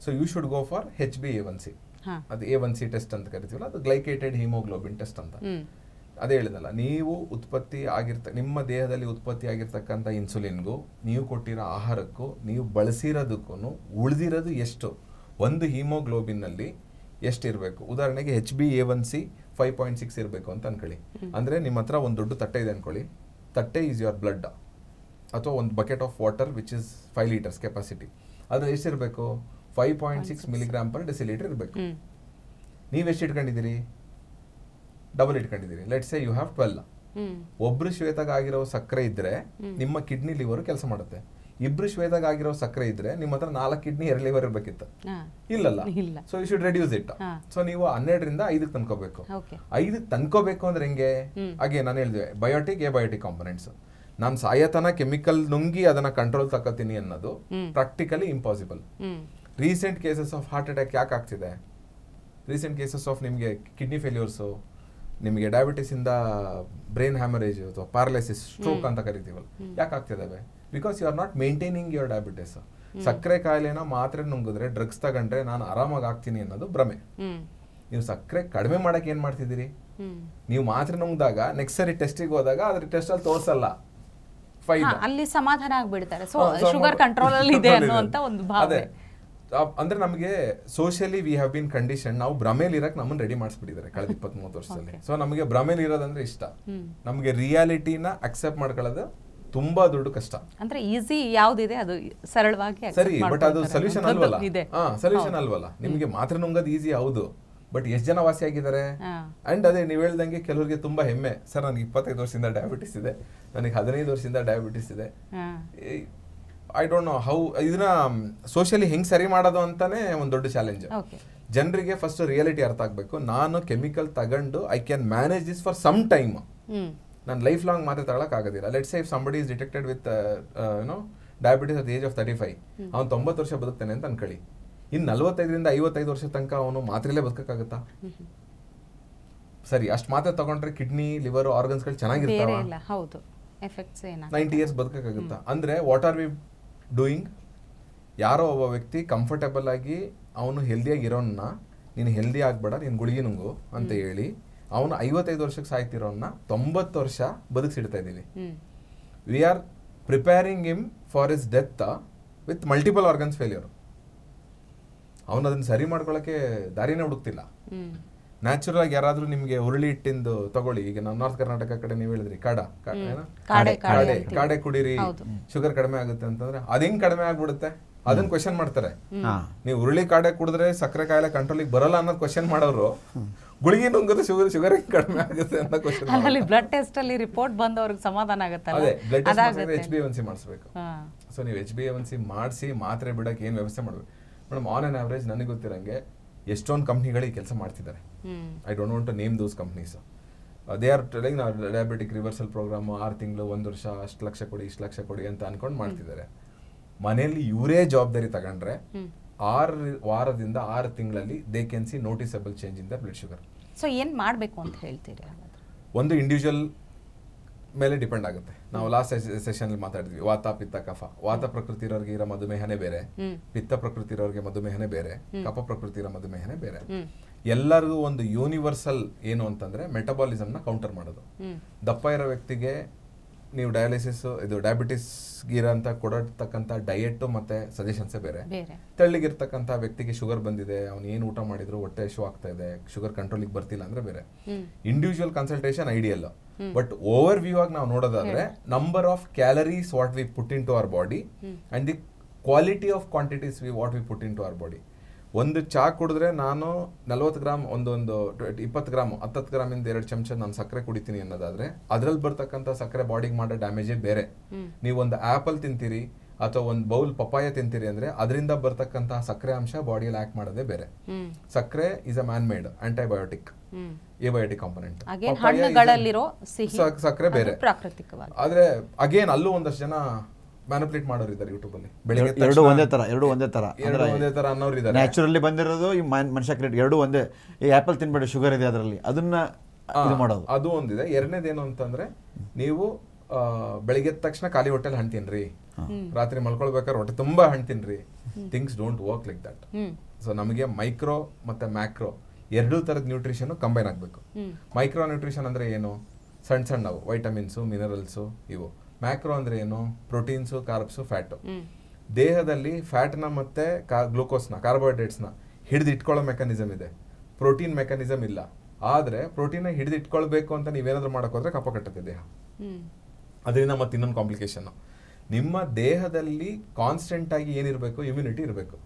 So you should go for HbA1c. ಅದು A1c ಟೆಸ್ಟ್ ಅಂತ ಕರಿತೀವಲ್ಲ, ಅದು ಗ್ಲೈಕೇಟೆಡ್ ಹಿಮೋಗ್ಲೋಬಿನ್ ಟೆಸ್ಟ್ ಅಂತ. ಅದೇ ಹೇಳಿದಲ್ಲ, ನೀವು ನಿಮ್ಮ ದೇಹದಲ್ಲಿ ಉತ್ಪತ್ತಿ ಆಗಿರ್ತಕ್ಕಂಥ ಇನ್ಸುಲಿನ್ಗೂ ನೀವು ಕೊಟ್ಟಿರೋ ಆಹಾರಕ್ಕೂ ನೀವು ಬಳಸಿರೋದಕ್ಕೂ ಉಳಿದಿರೋದು ಎಷ್ಟು, ಒಂದು ಹಿಮೋಗ್ಲೋಬಿನ್ನಲ್ಲಿ ಎಷ್ಟಿರಬೇಕು. ಉದಾಹರಣೆಗೆ HbA1c 5.6 ಇರಬೇಕು ಅಂತ ಅನ್ಕೊಳ್ಳಿ. ಅಂದರೆ ನಿಮ್ಮ ಹತ್ರ ಒಂದು ದೊಡ್ಡ ತಟ್ಟೆ ಇದೆ ಅನ್ಕೊಳ್ಳಿ, ತಟ್ಟೆ ಈಸ್ ಯುವರ್ ಬ್ಲಡ್, ಅಥವಾ ಒಂದು bucket of water which is 5 litres capacity. ಅದ್ರಲ್ಲಿ ಎಷ್ಟಿರಬೇಕು, 5.6 mg/dL ಇರಬೇಕು. ನೀವೆಷ್ಟು ಇಟ್ಕೊಂಡಿದ್ದೀರಿ, ಡಬಲ್ ಇಟ್ಕೊಂಡಿದ್ದೀರಿ. Let's say you have 12. ಒಬ್ರು ಶ್ವೇತಗ ಆಗಿರೋ ಸಕ್ಕರೆ ಇದ್ರೆ ನಿಮ್ಮ ಕಿಡ್ನಿ ಲಿವರ್ ಕೆಲಸ ಮಾಡುತ್ತೆ. ಇಬ್ರು ಶ್ವೇತಗ ಆಗಿರೋ ಸಕ್ಕರೆ ಇದ್ರೆ ನಿಮ್ಮ ಹತ್ರ 4 ಕಿಡ್ನಿ 2 ಲಿವರ್ ಇರ್ಬೇಕಿತ್ತು, ಇಲ್ಲಲ್ಲ. So you should reduce it. So ನೀವು 12ರಿಂದ 5ಕ್ಕೆ ತನ್ಕೋಬೇಕು. 5ಕ್ಕೆ ತನ್ಕೋಬೇಕು ಅಂದ್ರೆ ಹೆಂಗೆ, ಹಾಗೆ ನಾನು ಹೇಳಿದೆ ಬಯೋಟಿಕ್ ಎಬಯೋಟಿಕ್ ಕಾಂಪೊನೆಂಟ್ಸ್. ನಾನು ಸಾಯತನ ಕೆಮಿಕಲ್ ನುಂಗಿ ಅದನ್ನ ಕಂಟ್ರೋಲ್ ತಗೋತೀನಿ ಅನ್ನೋದು practically impossible. Recent cases of heart attack ಯಾಕೆ ಆಗ್ತಿದೆ, ರೀಸೆಂಟ್ ಕೇಸಸ್ ಆಫ್ ನಿಮಗೆ ಕಿಡ್ನಿ ಫೇಲ್ಯೂರ್ಸು, ನಿಮಗೆ ಡಯಾಬಿಟಿಸ್ ಇಂದ ಬ್ರೈನ್ ಹ್ಯಾಮರೇಜ್ ಅಥವಾ ಪ್ಯಾರಲೈಸಿಸ್, ಸ್ಟ್ರೋಕ್ ಅಂತ ಕರಿತೀವಲ್ಲ, ಯಾಕೆ ಆಗ್ತಿದ್ದಾವೆ? Because you are not maintaining your diabetes. ಸಕ್ಕರೆ ಕಾಯಿಲೆನ ಮಾತ್ರೆ ನುಂಗಿದ್ರೆ, ಡ್ರಗ್ಸ್ ತಗೊಂಡ್ರೆ ನಾನು ಆರಾಮಾಗಿ ಆಗ್ತೀನಿ ಅನ್ನೋದು ಭ್ರಮೆ. ನೀವು ಸಕ್ಕರೆ ಕಡಿಮೆ ಮಾಡಕ್ಕೆ ಏನ್ ಮಾಡ್ತಿದ್ದೀರಿ, ನೀವು ಮಾತ್ರೆ ನುಂಗಿದಾಗ ನೆಕ್ಸ್ಟ್ ಸರಿ ಟೆಸ್ಟಿಗೆ ಹೋದಾಗ ಅದ್ರ ಟೆಸ್ಟ್ ಅಲ್ಲಿ ತೋರಿಸಲ್ಲ, ಅಲ್ಲಿ ಸಮಾಧಾನ ಆಗ್ಬಿಡ್ತಾರೆ. ಸೊ ಶುಗರ್ ಕಂಟ್ರೋಲ್ ಅಲ್ಲಿ ಇದೆ ಅನ್ನುವಂತ ಒಂದು ಭಾವನೆ. ಅಂದ್ರೆ ನಮಗೆ socially we have been condition, ನಾವು ಭ್ರಮೇಲಿ ಇರಕ್ ನಮ್ಮನ್ನ ರೆಡಿ ಮಾಡಿಸ್ಬಿಟ್ಟಿದ್ದಾರೆ ಕಳೆದ 20-30 ವರ್ಷದಲ್ಲಿ. ಸೊ ನಮಗೆ ಭ್ರಮೇಲಿ ಇರೋದಂದ್ರೆ ಇಷ್ಟ, ನಮಗೆ ರಿಯಾಲಿಟಿನ ಅಕ್ಸೆಪ್ಟ್ ಮಾಡ್ಕೊಳ್ಳೋದು ತುಂಬಾ ದೊಡ್ಡ ಕಷ್ಟ. ಅಂದ್ರೆ ಈಸಿ ಯಾವ್ದಿದೆ ಅದು ಸರಳವಾಗಿ ಸರಿ, ಬಟ್ ಅದು ಸೊಲ್ಯೂಷನ್ ಅಲ್ವಲ್ಲ. ಸೊಲ್ಯೂಷನ್ ಅಲ್ವಲ್ಲ. ನಿಮ್ಗೆ ಮಾತ್ರ ನುಂಗೋದು ಈಸಿ ಹೌದು, ಬಟ್ ಎಷ್ಟು ಜನ ವಾಸಿ ಆಗಿದ್ದಾರೆ. ಅಂಡ್ ಅದೇ ನೀವು ಹೇಳ್ದಂಗೆ ಕೆಲವರಿಗೆ ತುಂಬಾ ಹೆಮ್ಮೆ, ಸರ್ ನನಗೆ 25 ವರ್ಷದಿಂದ ಡಯಾಬಿಟಿಸ್ ಇದೆ, ನನಗೆ 15 ವರ್ಷದಿಂದ ಡಯಾಬಿಟಿಸ್ ಇದೆ. ಐ ಡೋಂಟ್ ನೋ ಹೌ ಇದನ್ನ ಸೋಷಿಯಲಿ ಹೆಂಗ್ ಸರಿ ಮಾಡೋದು ಅಂತಾನೆ ಒಂದು ದೊಡ್ಡ ಚಾಲೆಂಜ್. ಜನರಿಗೆ ಫಸ್ಟ್ ರಿಯಾಲಿಟಿ ಅರ್ಥ ಆಗ್ಬೇಕು. ನಾನು ಕೆಮಿಕಲ್ ತಗೊಂಡು I can manage this for some time, ನಾನು ಲೈಫ್ ಲಾಂಗ್ ಮಾತ್ರ ತಗೊಳಕ್ ಆಗೋದಿಲ್ಲ. Let's say if somebody is detected with diabetes at age of 35, ಅವ್ನು 90 ವರ್ಷ ಬದುಕ್ತಾನೆ ಅಂತ ಅನ್ಕೊಳ್ಳಿ. ಇನ್ನು 45ರಿಂದ 55 ವರ್ಷ ತನಕ ಅವನು ಮಾತ್ರೆಲೇ ಬದುಕಕ್ಕಾಗತ್ತಾ? ಸರಿ, ಅಷ್ಟು ಮಾತ್ರೆ ತಗೊಂಡ್ರೆ ಕಿಡ್ನಿ ಲಿವರ್ ಆರ್ಗನ್ಸ್ಗಳು ಚೆನ್ನಾಗಿರ್ತಾವ? 90 ಇಯರ್ಸ್ ಬದುಕಕ್ಕಾಗುತ್ತಾ? ಅಂದ್ರೆ ವಾಟ್ ಆರ್ ವಿ ಡೂಯಿಂಗ್? ಯಾರೋ ಒಬ್ಬ ವ್ಯಕ್ತಿ ಕಂಫರ್ಟೇಬಲ್ ಆಗಿ ಅವನು ಹೆಲ್ದಿಯಾಗಿ ಇರೋನ್ನ, ನೀನು ಹೆಲ್ದಿ ಆಗ್ಬೇಡ, ನೀನು ಗುಳಿಗೆ ನುಂಗು ಅಂತ ಹೇಳಿ ಅವನು 55 ವರ್ಷಕ್ಕೆ ಸಾಯ್ತಿರೋನ್ನ 90 ವರ್ಷ ಬದುಕಿಸಿಡ್ತಾ ಇದ್ದೀವಿ. We are preparing him for is death with multiple organs failure. ಅವನು ಅದನ್ನ ಸರಿ ಮಾಡ್ಕೊಳ್ಳೋಕೆ ದಾರಿನೇ ಹುಡುಕ್ತಿಲ್ಲ. ನ್ಯಾಚುರಲ್ ಆಗಿ ಯಾರಾದ್ರೂ ನಿಮ್ಗೆ ಹುರುಳಿ ಹಿಟ್ಟಿಂದು ತಗೊಳ್ಳಿ, ಈಗ ನಾವು ನಾರ್ತ್ ಕರ್ನಾಟಕ ಕಡೆ ನೀವು ಹೇಳಿದ್ರಿ ಕಾಡೆ ಕುಡೀರಿ ಶುಗರ್ ಕಡಿಮೆ ಆಗುತ್ತೆ ಅಂತಂದ್ರೆ ಅದ್ ಹೆಂಗ್ ಕಡಿಮೆ ಆಗ್ಬಿಡುತ್ತೆ ಅದನ್ನ ಕ್ವೆಶನ್ ಮಾಡ್ತಾರೆ. ನೀವು ಹುರುಳಿ ಕಾಡೆ ಕುಡಿದ್ರೆ ಸಕ್ಕರೆ ಕಾಯಿಲೆ ಕಂಟ್ರೋಲಿಗೆ ಬರಲ್ಲ ಅನ್ನೋದು ಕ್ವೆಶನ್ ಮಾಡೋರು, ಗುಳಿಗೆ ನುಂಗದ ಶುಗರ್ ಕಡಿಮೆ ಆಗುತ್ತೆ ಅಂತ ಕ್ವೆಶನ್. ಅಲ್ಲಿ ಬ್ಲಡ್ ಟೆಸ್ಟ್ ಅಲ್ಲಿ ರಿಪೋರ್ಟ್ ಬಂದವ್ರಿಗೆ ಸಮಾಧಾನ ಆಗುತ್ತೆ. ಅದೇ ಬ್ಲಡ್ ಟೆಸ್ಟ್ HbA1c ಮಾಡಿಸ್ಬೇಕು. ಸೊ ನೀವು HbA1c ಮಾಡಿಸಿ ಮಾತ್ರೆ ಬಿಡಕ್ಕೆ ಏನ್ ವ್ಯವಸ್ಥೆ ಮಾಡ್ಬೇಕು ಮೇಡಮ್. ಆನ್ ಅನ್ ಆವರೇಜ್ ನನಗೆ ಗೊತ್ತಿರಂಗೆ ಎಷ್ಟೊಂದು ಕಂಪ್ನಿಗಳು ಈ ಕೆಲಸ ಮಾಡ್ತಿದ್ದಾರೆ. I don't want to name those companies. They are telling ನಾವು ಡಯಾಬಿಟಿಕ್ ರಿವರ್ಸಲ್ ಪ್ರೋಗ್ರಾಮ್ 6 ತಿಂಗಳು 1 ವರ್ಷ ಅಷ್ಟು ಲಕ್ಷ ಕೊಡಿ ಇಷ್ಟು ಲಕ್ಷ ಕೊಡಿ ಅಂತ ಅನ್ಕೊಂಡು ಮಾಡ್ತಿದ್ದಾರೆ. ಮನೆಯಲ್ಲಿ ಇವರೇ ಜವಾಬ್ದಾರಿ ತಗೊಂಡ್ರೆ 6 ವಾರದಿಂದ 6 ತಿಂಗಳಲ್ಲಿ they can see noticeable change in the blood sugar. So ಏನ್ ಮಾಡಬೇಕು ಅಂತ ಹೇಳ್ತೀರಿ? ಒಂದು ಇಂಡಿವಿಜುವಲ್ ಮೇಲೆ ಡಿಪೆಂಡ್ ಆಗುತ್ತೆ. ನಾವು ಲಾಸ್ಟ್ ಸೆಷನ್ ಅಲ್ಲಿ ಮಾತಾಡಿದ್ವಿ, ವಾತ ಪಿತ್ತ ಕಫ. ವಾತ ಪ್ರಕೃತಿ ಇರೋರಿಗೆ ಇರೋ ಮಧುಮೇಹನೇ ಬೇರೆ, ಪಿತ್ತ ಪ್ರಕೃತಿ ಇರೋರಿಗೆ ಮಧುಮೇಹನೇ ಬೇರೆ, ಕಫ ಪ್ರಕೃತಿ ಇರೋ ಮಧುಮೇಹನೇ ಬೇರೆ. ಎಲ್ಲರಿಗೂ ಒಂದು ಯೂನಿವರ್ಸಲ್ ಏನು ಅಂತಂದ್ರೆ ಮೆಟಬಾಲಿಸಮ್ ನ ಕೌಂಟರ್ ಮಾಡೋದು. ದಪ್ಪ ಇರೋ ವ್ಯಕ್ತಿಗೆ ನೀವು ಡಯಾಲಿಸಿಸ್ ಇದು ಡಯಾಬಿಟಿಸ್ ಇರೋಂತ ಕೊಡತಕ್ಕಂಥ ಡಯಟ್ ಮತ್ತೆ ಸಜೆಷನ್ಸ್ ಬೇರೆ. ತೆಳ್ಳಿಗಿರ್ತಕ್ಕಂಥ ವ್ಯಕ್ತಿಗೆ ಶುಗರ್ ಬಂದಿದೆ, ಅವ್ನು ಏನು ಊಟ ಮಾಡಿದ್ರು ಹೊಟ್ಟೆ ಶೋ ಆಗ್ತಾ ಇದೆ, ಶುಗರ್ ಕಂಟ್ರೋಲಿಗೆ ಬರ್ತಿಲ್ಲ ಅಂದ್ರೆ ಬೇರೆ. Individual consultation ideal. But overview ಆಗಿ ನಾವು ನೋಡೋದಾದ್ರೆ number of calories what we put into our body and the quality of quantities what we put into our body. ಒಂದು ಚಾ ಕುಡಿದ್ರೆ ನಾನು 40 ಗ್ರಾಮ್ ಒಂದು 20 ಗ್ರಾಮ್ 10 ಗ್ರಾಮಿಂದ 2 ಚಮಚ ನಾನು ಸಕ್ಕರೆ ಕುಡಿತೀನಿ ಅನ್ನೋದಾದ್ರೆ ಅದ್ರಲ್ಲಿ ಬರ್ತಕ್ಕಂಥ ಸಕ್ಕರೆ ಬಾಡಿಗೆ ಮಾಡೋ ಡ್ಯಾಮೇಜೇ ಬೇರೆ. ನೀವು ಒಂದು ಆಪಲ್ ತಿಂತೀರಿ ಅಥವಾ ಒಂದು ಬೌಲ್ ಪಪ್ಪಾಯ ತಿಂತೀರಿ ಅಂದ್ರೆ ಅದರಿಂದ ಬರ್ತಕ್ಕಂಥ ಸಕ್ಕರೆ ಅಂಶ ಬಾಡಿಯಲ್ಲಿ ಆಕ್ಟ್ ಮಾಡೋದೇ ಬೇರೆ. ಸಕ್ಕರೆ is a man made antibiotic, abiotic component. ಸಕ್ಕರೆ ಬೇರೆ. ಆದ್ರೆ ಅಗೇನ್ ಅಲ್ಲೂ ಒಂದಷ್ಟು ಜನ ಮ್ಯಾನಿಪುಲೇಟ್ ಮಾಡೋರು ಇದ್ದಾರೆ ಯೂಟ್ಯೂಬ್ ಅಲ್ಲಿ. ಬೆಳಿಗ್ಗೆ ಎರಡು ಒಂದೇ ತರ ಅನ್ನೋರು ಇದ್ದಾರೆ. ನ್ಯಾಚುರಲಿ ಬಂದಿರೋದು ಈ ಮನುಷ್ಯ ಕ್ರಿಯೇಟ್ ಎರಡು ಒಂದೇ. ಈ ಆಪಲ್ ತಿನ್ಬೇಡಿ ಶುಗರ್ ಇದೆ ಅದರಲ್ಲಿ, ಅದನ್ನ ಇದು ಮಾಡೋದು. ಅದು ಒಂದಿದೆ. ಎರಡನೇದೇನು ಅಂತಂದ್ರೆ ನೀವು ಬೆಳಿಗ್ಗೆ ತಕ್ಷಣ ಖಾಲಿ ಹೊಟ್ಟೆಲಿ ಹಣ್ಣು ತಿನ್ರಿ, ರಾತ್ರಿ ಮಲ್ಕೊಳ್ಬೇಕಾದ್ರೆ ಹೊಟ್ಟೆ ತುಂಬಾ ಹಣ್ಣು ತಿನ್ರಿ. Things don't work like that. So ನಮಗೆ ಮೈಕ್ರೋ ಮತ್ತೆ ಮ್ಯಾಕ್ರೋ ಎರಡೂ ತರದ ನ್ಯೂಟ್ರಿಷನ್ ಕಂಬೈನ್ ಆಗ್ಬೇಕು. ಮೈಕ್ರೋ ನ್ಯೂಟ್ರಿಷನ್ ಅಂದ್ರೆ ಏನು? ಸಣ್ಣವು ವೈಟಮಿನ್ಸು ಮಿನರಲ್ಸು ಇವು. ಮ್ಯಾಕ್ರೋ ಅಂದ್ರೆ ಏನು? Proteins carbs fat. ದೇಹದಲ್ಲಿ ಫ್ಯಾಟ್ನ ಮತ್ತೆ ಗ್ಲೂಕೋಸ್ನ ಕಾರ್ಬೋಹೈಡ್ರೇಟ್ಸ್ನ ಹಿಡಿದು ಇಟ್ಕೊಳ್ಳೋ ಮೆಕಾನಿಸಮ್ ಇದೆ, ಪ್ರೋಟೀನ್ ಮೆಕಾನಿಸಮ್ ಇಲ್ಲ. ಆದ್ರೆ ಪ್ರೋಟೀನ್ ಹಿಡಿದು ಇಟ್ಕೊಳ್ಬೇಕು ಅಂತ ನೀವೇನಾದ್ರೂ ಮಾಡಕ್ ಹೋದ್ರೆ ಕಪ್ಪ ಕಟ್ಟುತ್ತೆ ದೇಹ. ಅದರಿಂದ ಮತ್ತೆ ಇನ್ನೊಂದು ಕಾಂಪ್ಲಿಕೇಶನ್, ನಿಮ್ಮ ದೇಹದಲ್ಲಿ ಕಾನ್ಸ್ಟೆಂಟ್ ಆಗಿ ಏನಿರಬೇಕು? ಇಮ್ಯುನಿಟಿ ಇರಬೇಕು,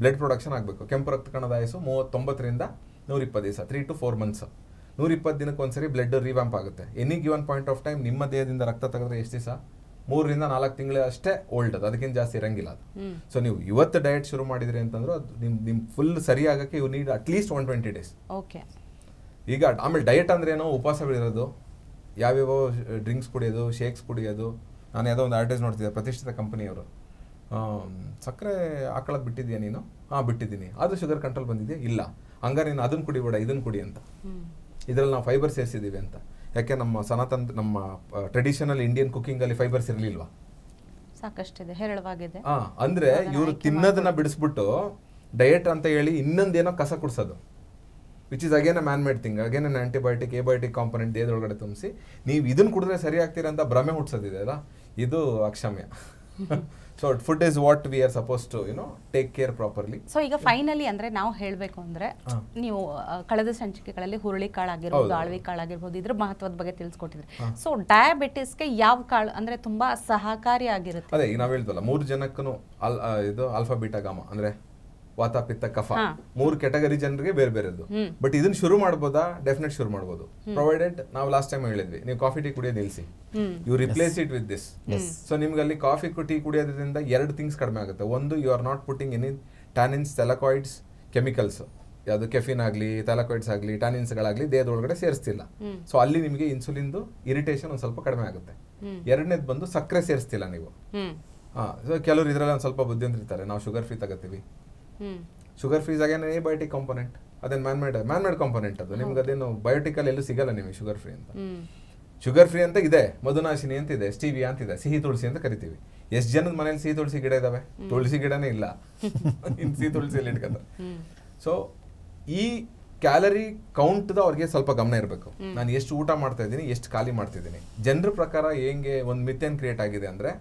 ಬ್ಲಡ್ ಪ್ರೊಡಕ್ಷನ್ ಆಗಬೇಕು. ಕೆಂಪು ರಕ್ತ ಕಣದ ಆಯಸ್ಸು 90ರಿಂದ 120 ದಿವಸ, 3 to 4 months. 120 ದಿನಕ್ಕೆ ಒಂದ್ಸರಿ ಬ್ಲಡ್ ರಿವ್ಯಾಂಪ್ ಆಗುತ್ತೆ. Any given point of time ನಿಮ್ಮ ದೇಹದಿಂದ ರಕ್ತ ತೆಗೆದ್ರೆ ಎಷ್ಟು ದಿವಸ? 3 ರಿಂದ 4 ತಿಂಗಳು ಅಷ್ಟೇ ಓಲ್ಡ್ ಅದು, ಅದಕ್ಕಿಂತ ಜಾಸ್ತಿ ಇರಂಗಿಲ್ಲ ಅದು. ಸೊ ನೀವು ಇವತ್ತು ಡಯಟ್ ಶುರು ಮಾಡಿದ್ರಿ ಅಂತಂದ್ರೆ ಅದು ನಿಮ್ ಫುಲ್ ಸರಿ ಆಗಕ್ಕೆ ಯು ನೀಡ್ ಅಟ್ಲೀಸ್ಟ್ 120 days. ಈಗ ಆಮೇಲೆ ಡಯಟ್ ಅಂದ್ರೆ ಏನೋ ಉಪವಾಸ ಬಿಡಿರೋದು, ಯಾವ್ಯಾವ ಡ್ರಿಂಕ್ಸ್ ಕುಡಿಯೋದು, ಶೇಕ್ಸ್ ಕುಡಿಯೋದು. ನಾನು ಯಾವುದೋ ಒಂದು ಅಡ್ವರ್ಟೈಸ್ ನೋಡ್ತಿದ್ದೆ, ಪ್ರತಿಷ್ಠಿತ ಕಂಪನಿಯವರು, ಸಕ್ಕರೆ ಹಾಕೊಳ್ಳೋದು ಬಿಟ್ಟಿದ್ಯಾ ನೀನು? ಬಿಟ್ಟಿದ್ದೀನಿ. ಅದು ಶುಗರ್ ಕಂಟ್ರೋಲ್ ಬಂದಿದೆಯಾ? ಇಲ್ಲ. ಹಂಗಾರೆ ನೀನು ಅದನ್ನ ಕುಡಿಬೇಡ ಇದನ್ನ ಕುಡಿ ಅಂತ. ಇದರಲ್ಲಿ ನಾವು ಫೈಬರ್ ಸೇರಿಸಿದೀವಿ ಅಂತ. ಯಾಕೆ ನಮ್ಮ ನಮ್ಮ ಟ್ರೆಡಿಷನಲ್ ಇಂಡಿಯನ್ ಕುಕಿಂಗ್ ಅಲ್ಲಿ ಫೈಬರ್ಸ್ ಇರಲಿಲ್ವಾ? ಸಾಕಷ್ಟಿದೆ, ಹೇರಳವಾಗಿದೆ. ಅಂದ್ರೆ ಇವರು ತಿನ್ನೋದನ್ನ ಬಿಡಿಸ್ಬಿಟ್ಟು ಡಯಟ್ ಅಂತ ಹೇಳಿ ಇನ್ನೊಂದೇನೋ ಕಸ ಕುಡ್ಸೋದು, which is again a man made thing, again an antibiotic abiotic component ದೇಹದೊಳಗಡೆ ತುಂಬಿಸಿ ನೀವು ಇದನ್ನ ಕುಡಿದ್ರೆ ಸರಿ ಆಗ್ತೀರಾ ಅಂತ ಭ್ರಮೆ ಹುಟ್ಟಿಸೋದಿದೆ ಅಲ್ಲ, ಇದು ಅಕ್ಷಮ್ಯ. So food is what we are suppose to take care properly. So ಈಗ ಫೈನಲಿ ಅಂದ್ರೆ ನಾವು ಹೇಳಬೇಕು ಅಂದ್ರೆ ನೀವು ಕಳೆದ ಸಂಚಿಕೆಗಳಲ್ಲಿ ಹುರುಳಿ ಕಾಳು ಆಗಿರ್ಬೋದು, ಆಳ್ವಿ ಕಾಳು ಆಗಿರ್ಬೋದು, ಇದ್ರ ಮಹತ್ವದ ಬಗ್ಗೆ ತಿಳಿಸ್ಕೊಟ್ಟಿದ್ರಿ. ಸೊ ಡಯಾಬಿಟಿಸ್ಗೆ ಯಾವ ಕಾಳು ಅಂದ್ರೆ ತುಂಬಾ ಸಹಕಾರಿ ಆಗಿರುತ್ತೆ? ಅದೇ ಈಗ ನಾವ್ ಹೇಳ್ತಲ್ಲ 3 ಜನಕ್ಕೂ ಇದು ಆಲ್ಫಾ ಬೀಟಾ ಗಾಮಾ ಅಂದ್ರೆ ವಾತ ಪಿತ್ತ ಕಫ 3 ಕ್ಯಾಟಗರಿ ಜನರಿಗೆ ಬೇರೆ ಬೇರೆದು. ಬಟ್ ಇದನ್ನ ಶುರು ಮಾಡ್ಬೋದಾ? ಡೆಫಿನೆಟ್ ಶುರು ಮಾಡ್ಬೋದು, ಪ್ರೊವೈಡೆಡ್ ನಾವು ಲಾಸ್ಟ್ ಟೈಮ್ ಹೇಳಿದ್ವಿ ನೀವು ಕಾಫಿ ಟೀ ಕುಡಿಯೋದು ನಿಲ್ಸಿ, you replace it with this. So ನಿಮ್ಗೆ ಅಲ್ಲಿ ಕಾಫಿ ಟೀ ಕುಡಿಯೋದ್ರಿಂದ 2 ಥಿಂಗ್ಸ್ ಕಡಿಮೆ ಆಗುತ್ತೆ. ಒಂದು, you are not putting any tannins, thylakoids, chemicals, ಯಾವುದು ಕೆಫಿನ್ ಆಗಲಿ ಥೆಲಕಾಯ್ಡ್ಸ್ ಆಗಲಿ ಟ್ಯಾನಿನ್ಸ್ಗಳಾಗಲಿ ದೇಹದೊಳಗಡೆ ಸೇರಿಸ್ತಿಲ್ಲ. ಸೊ ಅಲ್ಲಿ ನಿಮಗೆ ಇನ್ಸುಲಿನ್ದು ಇರಿಟೇಷನ್ ಒಂದು ಸ್ವಲ್ಪ ಕಡಿಮೆ ಆಗುತ್ತೆ. ಎರಡನೇದು ಬಂದು ಸಕ್ಕರೆ ಸೇರಿಸ್ತಿಲ್ಲ ನೀವು. ಕೆಲವರು ಇದರಲ್ಲಿ ಒಂದು ಸ್ವಲ್ಪ ಬುದ್ಧಿವಂತರಿರ್ತಾರೆ, ನಾವು ಶುಗರ್ ಫ್ರೀ ತಗೋತೀವಿ. ಶುಗರ್ ಫ್ರೀಸ್ ಆಗೇನೆ ಬಯೋಟಿಕ್ ಕಾಂಪೊನೆಂಟ್, ಅದೇನು ಮ್ಯಾನ್ ಮೇಡ್ ಕಾಂಪೊನೆಂಟ್. ಅದು ನಿಮ್ಗೆ ಅದೇನು ಬಯೋಟಿಕಲ್ ಎಲ್ಲೂ ಸಿಗಲ್ಲ ನಿಮಗೆ ಶುಗರ್ ಫ್ರೀ ಅಂತ. ಶುಗರ್ ಫ್ರೀ ಅಂತ ಇದೆ, ಮಧುನಾಶಿನಿ ಅಂತ ಇದೆ, ಸ್ಟೀವಿಯಾ ಅಂತ ಇದೆ, ಸಿಹಿ ತುಳಸಿ ಅಂತ ಕರಿತೀವಿ. ಎಷ್ಟು ಜನದ ಮನೇಲಿ ಸಿಹಿ ತುಳಸಿ ಗಿಡ ಇದಾವೆ? ತುಳಸಿ ಗಿಡನೇ ಇಲ್ಲ, ಸಿಹಿ ತುಳಸಿಯಲ್ಲಿ ಇಟ್ಕೊತಾರೆ. ಸೊ ಈ ಕ್ಯಾಲರಿ ಕೌಂಟ್ದು ಅವ್ರಿಗೆ ಸ್ವಲ್ಪ ಗಮನ ಇರಬೇಕು. ನಾನು ಎಷ್ಟು ಊಟ ಮಾಡ್ತಾ ಇದ್ದೀನಿ, ಎಷ್ಟು ಖಾಲಿ ಮಾಡ್ತಿದ್ದೀನಿ. ಜನರ ಪ್ರಕಾರ ಹೆಂಗೆ ಒಂದು ಮಿತ್ ಏನು ಕ್ರಿಯೇಟ್ ಆಗಿದೆ ಅಂದರೆ,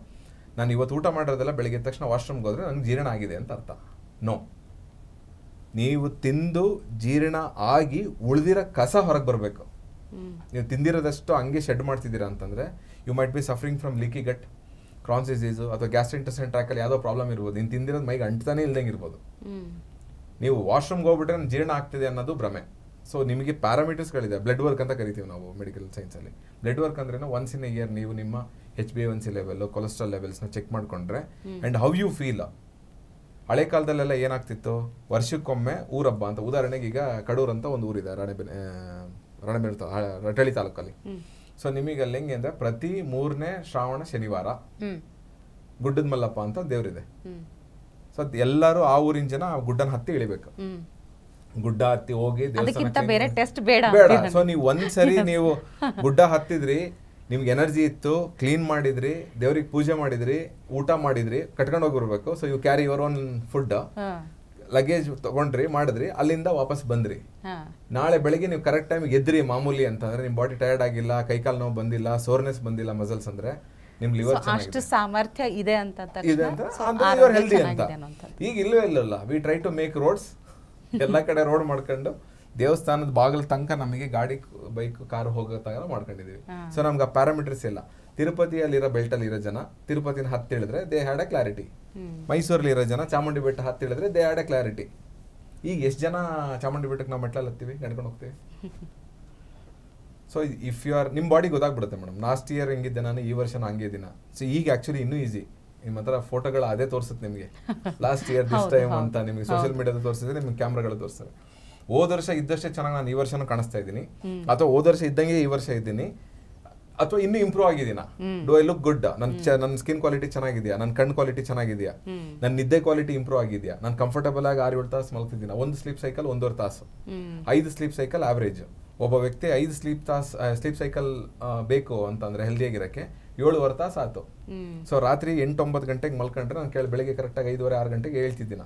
ನಾನು ಇವತ್ತು ಊಟ ಮಾಡಿರೋದೆಲ್ಲ ಬೆಳಿಗ್ಗೆ ತಕ್ಷಣ ವಾಶ್ರೂಮ್ಗೆ ಹೋದ್ರೆ ನನಗೆ ಜೀರ್ಣ ಆಗಿದೆ ಅಂತ ಅರ್ಥ. ನೋ, ನೀವು ತಿಂದು ಜೀರ್ಣ ಆಗಿ ಉಳಿದಿರೋ ಕಸ ಹೊರಗೆ ಬರಬೇಕು. ನೀವು ತಿಂದಿರೋದಷ್ಟು ಹಂಗೆ ಶೆಡ್ ಮಾಡ್ತಿದ್ದೀರಾ ಅಂತಂದರೆ you might be suffering from leaky gut, Crohn's disease ಅಥವಾ ಗ್ಯಾಸ್ಟ್ರೋಇಂಟೆಸ್ಟೈನ್ ಟ್ರ್ಯಾಕಲ್ಲಿ ಯಾವುದೋ ಪ್ರಾಬ್ಲಮ್ ಇರ್ಬೋದು. ನೀನು ತಿಂದಿರೋದು ಮೈಗೆ ಅಂಟ್ತಾನೆ ಇಲ್ದಂಗೆ ಇರ್ಬೋದು. ನೀವು ವಾಶ್ರೂಮ್ಗೆ ಹೋಗ್ಬಿಟ್ರೆ ನಾನು ಜೀರ್ಣ ಆಗ್ತಿದೆ ಅನ್ನೋದು ಭ್ರಮೆ. ಸೊ ನಿಮಗೆ ಪ್ಯಾರಾಮೀಟರ್ಸ್ಗಳಿದೆ, ಬ್ಲಡ್ ವರ್ಕ್ ಅಂತ ಕರಿತೀವಿ ನಾವು ಮೆಡಿಕಲ್ ಸೈನ್ಸಲ್ಲಿ. ಬ್ಲಡ್ ವರ್ಕ್ ಅಂದ್ರೆ ಒನ್ಸ್ ಇನ್ ಎ ಇಯರ್ ನೀವು ನಿಮ್ಮ HbA1c ಲೆವೆಲ್, ಕೊಲೆಸ್ಟ್ರಾಲ್ ಲೆವೆಲ್ಸ್ನ ಚೆಕ್ ಮಾಡ್ಕೊಂಡ್ರೆ ಆ್ಯಂಡ್ ಹೌ ಯು ಫೀಲ್. ಹಳೆ ಕಾಲದಲ್ಲೆಲ್ಲ ಏನಾಗ್ತಿತ್ತು, ವರ್ಷಕ್ಕೊಮ್ಮೆ ಊರಬ್ಬ ಅಂತ. ಉದಾಹರಣೆಗೆ ಈಗ ಕಡೂರು ಅಂತ ಒಂದು ಊರಿದೆ ರಾಣೆಬೆನ್ನೂರು ರಟಳಿ ತಾಲೂಕಲ್ಲಿ. ಸೊ ನಿಮಗೆ ಅಲ್ಲಿ ಹೆಂಗೆ ಅಂದರೆ ಪ್ರತಿ 3ನೇ ಶ್ರಾವಣ ಶನಿವಾರ ಗುಡ್ಡದ ಮಲ್ಲಪ್ಪ ಅಂತ ದೇವ್ರಿದೆ. ಸೊ ಎಲ್ಲರೂ ಆ ಊರಿನ ಜನ ಆ ಗುಡ್ಡನ ಹತ್ತಿ ಇಳಿಬೇಕು. ಗುಡ್ಡ ಹತ್ತಿ ಹೋಗಿ ದೇವಸ್ಥಾನ ಬೇಡ. ಸೊ ನೀವು ಒಂದ್ಸರಿ ನೀವು ಗುಡ್ಡ ಹತ್ತಿದ್ರಿ, ನಿಮ್ಗೆ ಎನರ್ಜಿ ಇತ್ತು, ಕ್ಲೀನ್ ಮಾಡಿದ್ರಿ, ದೇವ್ರಿಗೆ ಪೂಜೆ ಮಾಡಿದ್ರಿ, ಊಟ ಮಾಡಿದ್ರಿ, ಕಟ್ಕೊಂಡು ಹೋಗಿರ್ಬೇಕು. So you carry your own food, luggage ತಗೊಂಡ್ರಿ, ಮಾಡಿದ್ರಿ, ಅಲ್ಲಿಂದ ವಾಪಸ್ ಬಂದ್ರಿ. ನಾಳೆ ಬೆಳಿಗ್ಗೆ ನೀವು ಕರೆಕ್ಟ್ ಟೈಮಿಗೆ ಎದ್ರಿ ಮಾಮೂಲಿ ಅಂತಂದ್ರೆ ನಿಮ್ ಬಾಡಿ ಟಯರ್ಡ್ ಆಗಿಲ್ಲ, ಕೈಕಾಲು ನೋವು ಬಂದಿಲ್ಲ, ಸೋರ್ನೆಸ್ ಬಂದಿಲ್ಲ, ಮಸಲ್ಸ್ ಅಂದ್ರೆ ನಿಮ್ ಲಿವರ್ ಅಷ್ಟು ಸಾಮರ್ಥ್ಯ ಇದೆ ಅಂತ ಹೆಲ್ದಿ ಅಂತ. ಈಗ ಇಲ್ಲವೇ ಇಲ್ಲಲ್ಲ. We try to make roads, ಎಲ್ಲ ಕಡೆ ರೋಡ್ ಮಾಡ್ಕೊಂಡು ದೇವಸ್ಥಾನದ ಬಾಗಿಲ ತನಕ ನಮಗೆ ಗಾಡಿ, ಬೈಕ್, ಕಾರ್ ಹೋಗೋ ತರ ಮಾಡ್ಕೊಂಡಿದೀವಿ. ಸೊ ನಮ್ಗೆ ಆ ಪ್ಯಾರಾಮೀಟರ್ಸ್ ಇಲ್ಲ. ತಿರುಪತಿಯಲ್ಲಿರೋ ಬೆಲ್ಟಲ್ಲಿ ಇರೋ ಜನ ತಿರುಪತಿನ ಹತ್ತಿಳಿದ್ರೆ ದೇ ಹ್ಯಾಡ್ ಎ ಕ್ಲಾರಿಟಿ. ಮೈಸೂರಲ್ಲಿ ಇರೋ ಜನ ಚಾಮುಂಡಿ ಬೆಟ್ಟ ಹತ್ತಿಳಿದ್ರೆ ದೇ ಹ್ಯಾಡ್ ಎ ಕ್ಲಾರಿಟಿ. ಈಗ ಎಷ್ಟು ಜನ ಚಾಮುಂಡಿ ಬೆಟ್ಟಕ್ಕೆ ನಾವು ಮೆಟ್ಲಲ್ಲಿ ಹತ್ತೀವಿ, ನಡ್ಕೊಂಡು ಹೋಗ್ತೀವಿ. ಸೊ ಇಫ್ ಯು ಆರ್, ನಿಮ್ಮ ಬಾಡಿ ಗೊತ್ತಾಗ್ಬಿಡುತ್ತೆ ಮೇಡಮ್. ಲಾಸ್ಟ್ ಇಯರ್ ಹೆಂಗಿದ್ದೆ ನಾನು, ಈ ವರ್ಷ ಹಂಗೆ ಇದ್ದೀನ. ಸೊ ಈಗ ಆಕ್ಚುಲಿ ಇನ್ನೂ ಈಸಿ. ನಿಮ್ಮ ಹತ್ರ ಫೋಟೋಗಳು ಅದೇ ತೋರಿಸುತ್ತೆ ನಿಮಗೆ, ಲಾಸ್ಟ್ ಇಯರ್ ದಿಸ್ ಟೈಮ್ ಅಂತ. ನಿಮಗೆ ಸೋಷಿಯಲ್ ಮೀಡಿಯಾದ ತೋರಿಸಿದ್ರೆ ನಿಮ್ಗೆ ಕ್ಯಾಮ್ರಾಗಳು ತೋರಿಸ್ತಾರೆ. ಹೋದ ವರ್ಷ ಇದ್ದಷ್ಟೇ ಚೆನ್ನಾಗಿ ನಾನು ಈ ವರ್ಷನೂ ಕಾಣಿಸ್ತಾ ಇದ್ದೀನಿ, ಅಥವಾ ಹೋದ ವರ್ಷ ಇದ್ದಂಗೆ ಈ ವರ್ಷ ಇದ್ದೀನಿ, ಅಥವಾ ಇನ್ನೂ ಇಂಪ್ರೂವ್ ಆಗಿದ್ದೀನ. Do I look good? ನನ್ನ ಸ್ಕಿನ್ ಕ್ವಾಲಿಟಿ ಚೆನ್ನಾಗಿದೆಯಾ, ನನ್ನ ಕಣ್ ಕ್ವಾಲಿಟಿ ಚೆನ್ನಾಗಿದೆಯಾ, ನನ್ನ ನಿದ್ದೆ ಕ್ವಾಲಿಟಿ ಇಂಪ್ರೂವ್ ಆಗಿದೆಯಾ, ನಾನು ಕಂಫರ್ಟಬಲ್ ಆಗಿ 6-7 ತಾಸು ಮಲ್ತಿದ್ದೀನ. ಒಂದು ಸ್ಲೀಪ್ ಸೈಕಲ್ 1.5 ತಾಸು, 5 ಸ್ಲೀಪ್ ಸೈಕಲ್ ಆವ್ರೇಜ್. ಒಬ್ಬ ವ್ಯಕ್ತಿ 5 ಸ್ಲೀಪ್ ಸೈಕಲ್ ಬೇಕು ಅಂತಂದ್ರೆ ಹೆಲ್ದಿಯಾಗಿರಕ್ಕೆ 7.5 ತಾಸು ಆಯ್ತು. ಸೊ ರಾತ್ರಿ 8-9 ಗಂಟೆಗೆ ಮಲ್ಕೊಂಡ್ರೆ ನಾನು ಬೆಳಿಗ್ಗೆ ಕರೆಕ್ಟಾಗಿ 5:30-6 ಗಂಟೆಗೆ ಹೇಳ್ತಿದ್ದೀನ.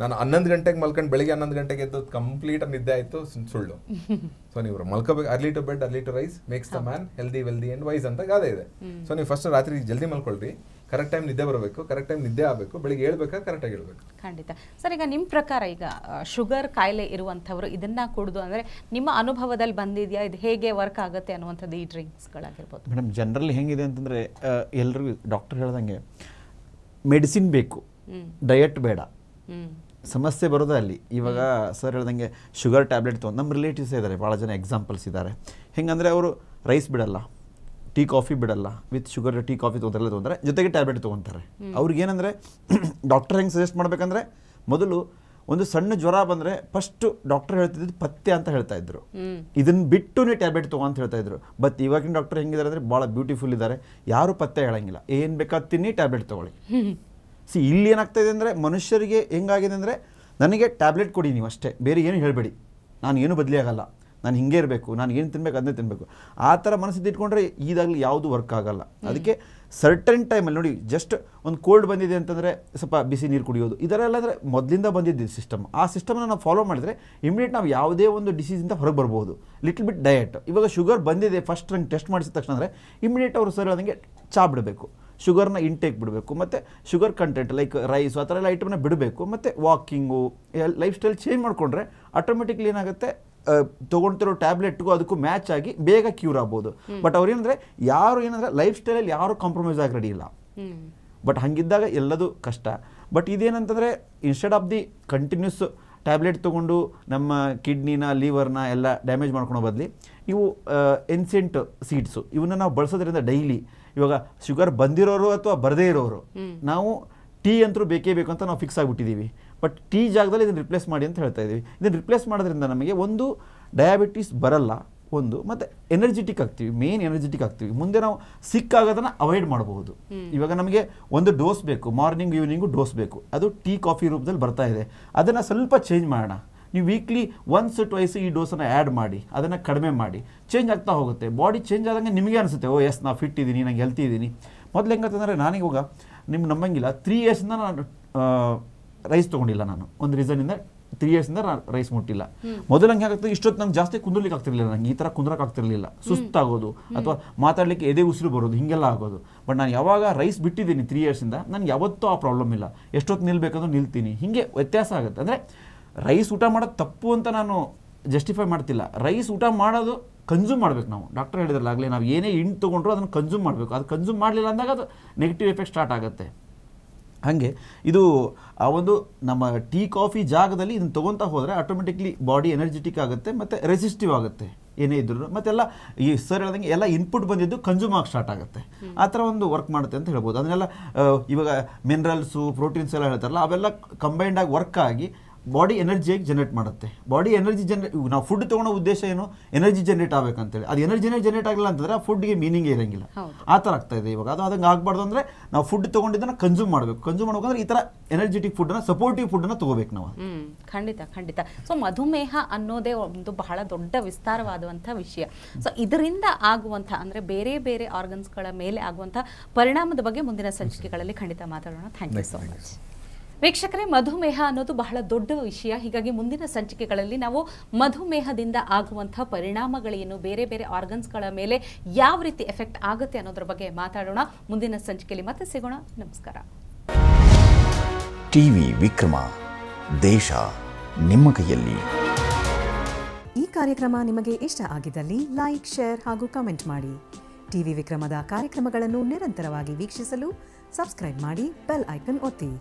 ನಾನು 11 ಗಂಟೆಗೆ ಮಲ್ಕೊಂಡು ಬೆಳಿಗ್ಗೆ 11 ಗಂಟೆಗೆ ಎದ್ದು ಕಂಪ್ಲೀಟ್ ನಿದ್ದೆ ಆಯ್ತು, ಸುಳ್ಳು. ಸೊ ನೀವು ಮಲ್ಕೋಬೇಕು. Early to bed early to rise makes the man healthy wealthy and wise ಅಂತ ಗಾದೆ ಇದೆ. ಸೊ ನೀವು ಫಸ್ಟ್ ರಾತ್ರಿ ಜಲ್ದಿ ಮಲ್ಕೊಳ್ರಿ, ಕರೆಕ್ಟ್ ಟೈಮ್ ನಿದ್ದೆ ಬರಬೇಕು, ಕರೆಕ್ಟ್ ಟೈಮ್ ನಿದ್ದೆ ಆಗಬೇಕು, ಬೆಳಿಗ್ಗೆ ಹೇಳ್ಬೇಕಾದ್ರೆ ಕರೆಕ್ಟಾಗಿ ಹೇಳ್ಬೇಕು. ಖಂಡಿತ ಸರ್. ಈಗ ನಿಮ್ಮ ಪ್ರಕಾರ ಈಗ ಶುಗರ್ ಕಾಯಿಲೆ ಇರುವಂಥವ್ರು ಇದನ್ನ ಕುಡಿದು ಅಂದರೆ ನಿಮ್ಮ ಅನುಭವದಲ್ಲಿ ಬಂದಿದೆಯಾ, ಇದು ಹೇಗೆ ವರ್ಕ್ ಆಗುತ್ತೆ ಅನ್ನುವಂಥದ್ದು ಈ ಡ್ರಿಂಕ್ಸ್ಗಳಾಗಿರ್ಬೋದು? ಮೇಡಮ್ ಜನರಲಿ ಹೆಂಗಿದೆ ಅಂತಂದರೆ ಎಲ್ರಿಗೂ ಡಾಕ್ಟರ್ ಹೇಳ್ದಂಗೆ ಮೆಡಿಸಿನ್ ಬೇಕು, ಡಯಟ್ ಬೇಡ. ಸಮಸ್ಯೆ ಬರೋದೇ ಅಲ್ಲಿ. ಇವಾಗ ಸರ್ ಹೇಳ್ದಂಗೆ ಶುಗರ್ ಟ್ಯಾಬ್ಲೆಟ್ ತೊಗೊಂಡು ನಮ್ಮ ರಿಲೇಟಿವ್ಸೇ ಇದ್ದಾರೆ, ಭಾಳ ಜನ ಎಕ್ಸಾಂಪಲ್ಸ್ ಇದ್ದಾರೆ. ಹೆಂಗಂದರೆ ಅವರು ರೈಸ್ ಬಿಡಲ್ಲ, ಟೀ ಕಾಫಿ ಬಿಡಲ್ಲ, ವಿತ್ ಶುಗರ್ ಟೀ ಕಾಫಿ ತೊಗೊಂತಾರೆ, ಜೊತೆಗೆ ಟ್ಯಾಬ್ಲೆಟ್ ತೊಗೊತಾರೆ. ಅವ್ರಿಗೇನಂದರೆ ಡಾಕ್ಟರ್ ಹೆಂಗೆ ಸಜೆಸ್ಟ್ ಮಾಡಬೇಕಂದ್ರೆ, ಮೊದಲು ಒಂದು ಸಣ್ಣ ಜ್ವರ ಬಂದರೆ ಫಸ್ಟು ಡಾಕ್ಟರ್ ಹೇಳ್ತಿದ್ದು ಪಥ್ಯ ಅಂತ ಹೇಳ್ತಾ ಇದ್ರು, ಇದನ್ನು ಬಿಟ್ಟು ನೀವು ಟ್ಯಾಬ್ಲೆಟ್ ತೊಗೊ ಅಂತ ಹೇಳ್ತಾ ಇದ್ರು. ಬಟ್ ಇವಾಗಿನ ಡಾಕ್ಟರ್ ಹೆಂಗಿದ್ದಾರೆ ಅಂದರೆ ಭಾಳ ಬ್ಯೂಟಿಫುಲ್ ಇದ್ದಾರೆ, ಯಾರು ಪಥ್ಯ ಹೇಳಂಗಿಲ್ಲ, ಏನು ಬೇಕಾದ ತಿನ್ನಿ, ಟ್ಯಾಬ್ಲೆಟ್ ತೊಗೊಳ್ಳಿ. ಇಲ್ಲಿ ಏನಾಗ್ತಾಯಿದೆ ಅಂದರೆ ಮನುಷ್ಯರಿಗೆ ಹೆಂಗಾಗಿದೆ ಅಂದರೆ, ನನಗೆ ಟ್ಯಾಬ್ಲೆಟ್ ಕೊಡಿ ನೀವು ಅಷ್ಟೇ, ಬೇರೆ ಏನು ಹೇಳಬೇಡಿ, ನಾನು ಏನು ಬದಲಿ ಆಗಲ್ಲ, ನಾನು ಹಿಂಗೆ ಇರಬೇಕು, ನಾನು ಏನು ತಿನ್ಬೇಕು ಅದನ್ನೇ ತಿನ್ನಬೇಕು. ಆ ಥರ ಮನಸ್ಸಿದ್ದು ಇಟ್ಕೊಂಡ್ರೆ ಈದಾಗಲಿ ಯಾವುದು ವರ್ಕ್ ಆಗಲ್ಲ. ಅದಕ್ಕೆ ಸರ್ಟನ್ ಟೈಮಲ್ಲಿ ನೋಡಿ, ಜಸ್ಟ್ ಒಂದು ಕೋಲ್ಡ್ ಬಂದಿದೆ ಅಂತಂದರೆ ಸ್ವಲ್ಪ ಬಿಸಿ ನೀರು ಕುಡಿಯೋದು, ಇದರೆಲ್ಲ ಅಂದರೆ ಮೊದಲಿಂದ ಬಂದಿದ್ದು ಸಿಸ್ಟಮ್. ಆ ಸಿಸ್ಟಮ್ನ ನಾವು ಫಾಲೋ ಮಾಡಿದರೆ ಇಮಿಡಿಯೇಟ್ ನಾವು ಯಾವುದೇ ಒಂದು ಡಿಸೀಸಿಂದ ಹೊರಗೆ ಬರ್ಬೋದು. Little bit diet. ಇವಾಗ ಶುಗರ್ ಬಂದಿದೆ, ಫಸ್ಟ್ ನಂಗೆ ಟೆಸ್ಟ್ ಮಾಡಿಸಿದ ತಕ್ಷಣ ಅಂದರೆ ಇಮಿಡಿಯೇಟ್ ಅವರು ಸರ್ ಹೇಳ್ದಂಗೆ ಚಹಾ ಬಿಡಬೇಕು, ಶುಗರ್ನ ಇಂಟೇಕ್ ಬಿಡಬೇಕು, ಮತ್ತು ಶುಗರ್ ಕಂಟೆಂಟ್ ಲೈಕ್ ರೈಸು ಆ ಥರ ಎಲ್ಲ ಐಟಮ್ನ ಬಿಡಬೇಕು, ಮತ್ತು ವಾಕಿಂಗು, ಲೈಫ್ ಸ್ಟೈಲ್ ಚೇಂಜ್ ಮಾಡಿಕೊಂಡ್ರೆ ಆಟೋಮೆಟಿಕ್ಲಿ ಏನಾಗುತ್ತೆ, ತೊಗೊಳ್ತಿರೋ ಟ್ಯಾಬ್ಲೆಟ್ಗೂ ಅದಕ್ಕೂ ಮ್ಯಾಚ್ ಆಗಿ ಬೇಗ ಕ್ಯೂರ್ ಆಗ್ಬೋದು. ಬಟ್ ಅವ್ರು ಏನಂದರೆ ಯಾರು ಏನಂದರೆ ಲೈಫ್ ಸ್ಟೈಲಲ್ಲಿ ಯಾರು ಕಾಂಪ್ರಮೈಸ್ ಆಗಿ ರೆಡಿ ಇಲ್ಲ. ಬಟ್ ಹಾಗಿದ್ದಾಗ ಎಲ್ಲದೂ ಕಷ್ಟ. ಬಟ್ ಇದೇನಂತಂದರೆ instead of the continuous tablet ತೊಗೊಂಡು ನಮ್ಮ ಕಿಡ್ನಿನ, ಲಿವರ್ನ ಎಲ್ಲ ಡ್ಯಾಮೇಜ್ ಮಾಡ್ಕೊಳೋ ಬದಲಿ ಇವು ಎನ್ಸೆಂಟ್ ಸೀಡ್ಸು ಇವನ್ನ ನಾವು ಬಳಸೋದ್ರಿಂದ ಡೈಲಿ, ಇವಾಗ ಶುಗರ್ ಬಂದಿರೋರು ಅಥವಾ ಬರದೇ ಇರೋರು, ನಾವು ಟೀ ಅಂತೂ ಬೇಕೇ ಬೇಕು ಅಂತ ನಾವು ಫಿಕ್ಸ್ ಆಗಿಬಿಟ್ಟಿದ್ದೀವಿ. ಬಟ್ ಟೀ ಜಾಗದಲ್ಲಿ ಇದನ್ನು ರಿಪ್ಲೇಸ್ ಮಾಡಿ ಅಂತ ಹೇಳ್ತಾ ಇದ್ದೀವಿ. ಇದನ್ನು ರಿಪ್ಲೇಸ್ ಮಾಡೋದ್ರಿಂದ ನಮಗೆ ಒಂದು ಡಯಾಬಿಟೀಸ್ ಬರಲ್ಲ, ಒಂದು ಮತ್ತು ಎನರ್ಜೆಟಿಕ್ ಆಗ್ತೀವಿ, ಮೇನ್ ಎನರ್ಜೆಟಿಕ್ ಆಗ್ತೀವಿ. ಮುಂದೆ ನಾವು ಸಿಕ್ಕಾಗೋದನ್ನು ಅವಾಯ್ಡ್ ಮಾಡಬಹುದು. ಇವಾಗ ನಮಗೆ ಒಂದು ಡೋಸ್ ಬೇಕು, ಮಾರ್ನಿಂಗ್ ಈವ್ನಿಂಗು ಡೋಸ್ ಬೇಕು, ಅದು ಟೀ ಕಾಫಿ ರೂಪದಲ್ಲಿ ಬರ್ತಾ ಇದೆ. ಅದನ್ನು ಸ್ವಲ್ಪ ಚೇಂಜ್ ಮಾಡೋಣ. ನೀವು ವೀಕ್ಲಿ 1-2 ಈ ಡೋಸನ್ನು ಆ್ಯಡ್ ಮಾಡಿ, ಅದನ್ನು ಕಡಿಮೆ ಮಾಡಿ, ಚೇಂಜ್ ಆಗ್ತಾ ಹೋಗುತ್ತೆ. ಬಾಡಿ ಚೇಂಜ್ ಆದಂಗೆ ನಿಮಗೆ ಅನಿಸುತ್ತೆ, ಓ ಎಸ್ ನಾನು ಫಿಟ್ ಇದ್ದೀನಿ, ನಂಗೆ ಹೆಲ್ತಿ ಇದ್ದೀನಿ. ಮೊದಲು ಹೆಂಗಂತಂದರೆ ನಾನೀಗ ನಿಮ್ಗೆ ನಂಬಂಗಿಲ್ಲ, 3 ಇಯರ್ಸಿಂದ ನಾನು ರೈಸ್ ತೊಗೊಂಡಿಲ್ಲ. ನಾನು ಒಂದು ರೀಸನಿಂದ 3 ಇಯರ್ಸಿಂದ ರೈಸ್ ಮುಟ್ಟಿಲ್ಲ. ಮೊದಲು ಹಂಗೆ ಆಗುತ್ತೆ, ಇಷ್ಟೊತ್ತು ನಂಗೆ ಜಾಸ್ತಿ ಕುಂದ್ರಲಿಕ್ಕೆ ಆಗ್ತಿರ್ಲಿಲ್ಲ, ನಂಗೆ ಈ ಥರ ಕುಂದ್ರಕ್ಕೆ ಆಗ್ತಿರ್ಲಿಲ್ಲ, ಸುಸ್ತಾಗೋದು ಅಥವಾ ಮಾತಾಡಲಿಕ್ಕೆ ಎದೆ ಉಸಿರು ಬರೋದು ಹೀಗೆಲ್ಲ ಆಗೋದು. ಬಟ್ ನಾನು ಯಾವಾಗ ರೈಸ್ ಬಿಟ್ಟಿದ್ದೀನಿ 3 ಇಯರ್ಸಿಂದ, ನನಗೆ ಯಾವತ್ತೂ ಆ ಪ್ರಾಬ್ಲಮ್ ಇಲ್ಲ. ಎಷ್ಟೊತ್ತು ನಿಲ್ಬೇಕಂದ್ರೂ ನಿಲ್ತೀನಿ. ಹೀಗೆ ವ್ಯತ್ಯಾಸ ಆಗುತ್ತೆ. ಅಂದರೆ ರೈಸ್ ಊಟ ಮಾಡೋದು ತಪ್ಪು ಅಂತ ನಾನು ಜಸ್ಟಿಫೈ ಮಾಡ್ತಿಲ್ಲ. ರೈಸ್ ಊಟ ಮಾಡೋದು ಕನ್ಸ್ಯೂಮ್ ಮಾಡಬೇಕು. ನಾವು ಡಾಕ್ಟರ್ ಹೇಳಿದ್ರಲ್ಲ ಆಗಲೇ, ನಾವು ಏನೇ ಇಂಟು ತೊಗೊಂಡ್ರು ಅದನ್ನು ಕನ್ಸ್ಯೂಮ್ ಮಾಡಬೇಕು. ಅದು ಕನ್ಸ್ಯೂಮ್ ಮಾಡಲಿಲ್ಲ ಅಂದಾಗ ಅದು ನೆಗೆಟಿವ್ ಎಫೆಕ್ಟ್ ಸ್ಟಾರ್ಟ್ ಆಗುತ್ತೆ. ಹಾಗೆ ಇದು ಆ ಒಂದು ನಮ್ಮ ಟೀ ಕಾಫಿ ಜಾಗದಲ್ಲಿ ಇದನ್ನು ತೊಗೊತಾ ಹೋದರೆ ಆಟೋಮೆಟಿಕ್ಲಿ ಬಾಡಿ ಎನರ್ಜೆಟಿಕ್ ಆಗುತ್ತೆ ಮತ್ತು ರೆಸಿಸ್ಟಿವ್ ಆಗುತ್ತೆ ಏನೇ ಇದ್ರು. ಮತ್ತೆಲ್ಲ ಈ ಸರ್ ಹೇಳ್ದಂಗೆ ಎಲ್ಲ ಇನ್ಪುಟ್ ಬಂದಿದ್ದು ಕನ್ಸ್ಯೂಮ್ ಆಗಿ ಸ್ಟಾರ್ಟ್ ಆಗುತ್ತೆ. ಆ ಥರ ಒಂದು ವರ್ಕ್ ಮಾಡುತ್ತೆ ಅಂತ ಹೇಳ್ಬೋದು. ಅದನ್ನೆಲ್ಲ ಇವಾಗ ಮಿನರಲ್ಸು ಪ್ರೋಟೀನ್ಸ್ ಎಲ್ಲ ಹೇಳ್ತಾರಲ್ಲ, ಅವೆಲ್ಲ ಕಂಬೈಂಡ್ ಆಗಿ ವರ್ಕ್ ಆಗಿ ಬಾಡಿ ಎನರ್ಜಿಯಾಗಿ ಜನರೇಟ್ ಮಾಡುತ್ತೆ. ಬಾಡಿ ಎನರ್ಜಿ ನಾವು ಫುಡ್ ತೊಗೊಳೋ ಉದ್ದೇಶ ಏನು, ಎನರ್ಜಿ ಜನರೇಟ್ ಆಗಬೇಕಂತೇಳಿ. ಅದು ಎನರ್ಜಿನೇ ಜನರೇಟ್ ಆಗಿಲ್ಲ ಅಂತಂದರೆ ಆ ಫುಡ್ಗೆ ಮೀನಿಂಗ್ ಇರೋಂಗಿಲ್ಲ. ಆ ಥರ ಆಗ್ತಾ ಇದೆ ಇವಾಗ. ಅದು ಅದಂಗೆ ಆಗಬಾರ್ದು ಅಂದರೆ ನಾವು ಫುಡ್ ತೊಗೊಂಡಿದ್ದನ್ನು ಕನ್ಸ್ಯೂಮ್ ಮಾಡಬೇಕು. ಕನ್ಸ್ಯೂಮ್ ಮಾಡ್ಬೇಕಂದ್ರೆ ಈ ಥರ ಎನರ್ಜೆಟಿಕ್ ಫುಡ್ಡನ್ನು, ಸಪೋರ್ಟಿವ್ ಫುಡ್ಡನ್ನು ತೊಗೋಬೇಕು ನಾವು. ಖಂಡಿತ. ಸೊ ಮಧುಮೇಹ ಅನ್ನೋದೇ ಒಂದು ಬಹಳ ದೊಡ್ಡ ವಿಸ್ತಾರವಾದಂಥ ವಿಷಯ. ಸೊ ಇದರಿಂದ ಆಗುವಂಥ ಅಂದರೆ ಬೇರೆ ಬೇರೆ ಆರ್ಗನ್ಸ್ಗಳ ಮೇಲೆ ಆಗುವಂಥ ಪರಿಣಾಮದ ಬಗ್ಗೆ ಮುಂದಿನ ಸಂಚಿಕೆಗಳಲ್ಲಿ ಖಂಡಿತ ಮಾತಾಡೋಣ. Thank you so much. ವೀಕ್ಷಕರೇ, ಮಧುಮೇಹ ಅನ್ನೋದು ಬಹಳ ದೊಡ್ಡ ವಿಷಯ. ಹೀಗಾಗಿ ಮುಂದಿನ ಸಂಚಿಕೆಗಳಲ್ಲಿ ನಾವು ಮಧುಮೇಹದಿಂದ ಆಗುವಂಥ ಪರಿಣಾಮಗಳೇನು, ಬೇರೆ ಬೇರೆ ಆರ್ಗನ್ಸ್ಗಳ ಮೇಲೆ ಯಾವ ರೀತಿ ಎಫೆಕ್ಟ್ ಆಗುತ್ತೆ ಅನ್ನೋದ್ರ ಬಗ್ಗೆ ಮಾತಾಡೋಣ. ಮುಂದಿನ ಸಂಚಿಕೆಯಲ್ಲಿ ಮತ್ತೆ ಸಿಗೋಣ. ನಮಸ್ಕಾರ. ಟಿವಿ ವಿಕ್ರಮ, ದೇಶ ನಿಮ್ಮ ಕೈಯಲ್ಲಿ. ಈ ಕಾರ್ಯಕ್ರಮ ನಿಮಗೆ ಇಷ್ಟ ಆಗಿದ್ದಲ್ಲಿ ಲೈಕ್, ಶೇರ್ ಹಾಗೂ ಕಮೆಂಟ್ ಮಾಡಿ. ಟಿವಿ ವಿಕ್ರಮದ ಕಾರ್ಯಕ್ರಮಗಳನ್ನು ನಿರಂತರವಾಗಿ ವೀಕ್ಷಿಸಲು ಸಬ್ಸ್ಕ್ರೈಬ್ ಮಾಡಿ, ಬೆಲ್ ಐಕನ್ ಒತ್ತಿ.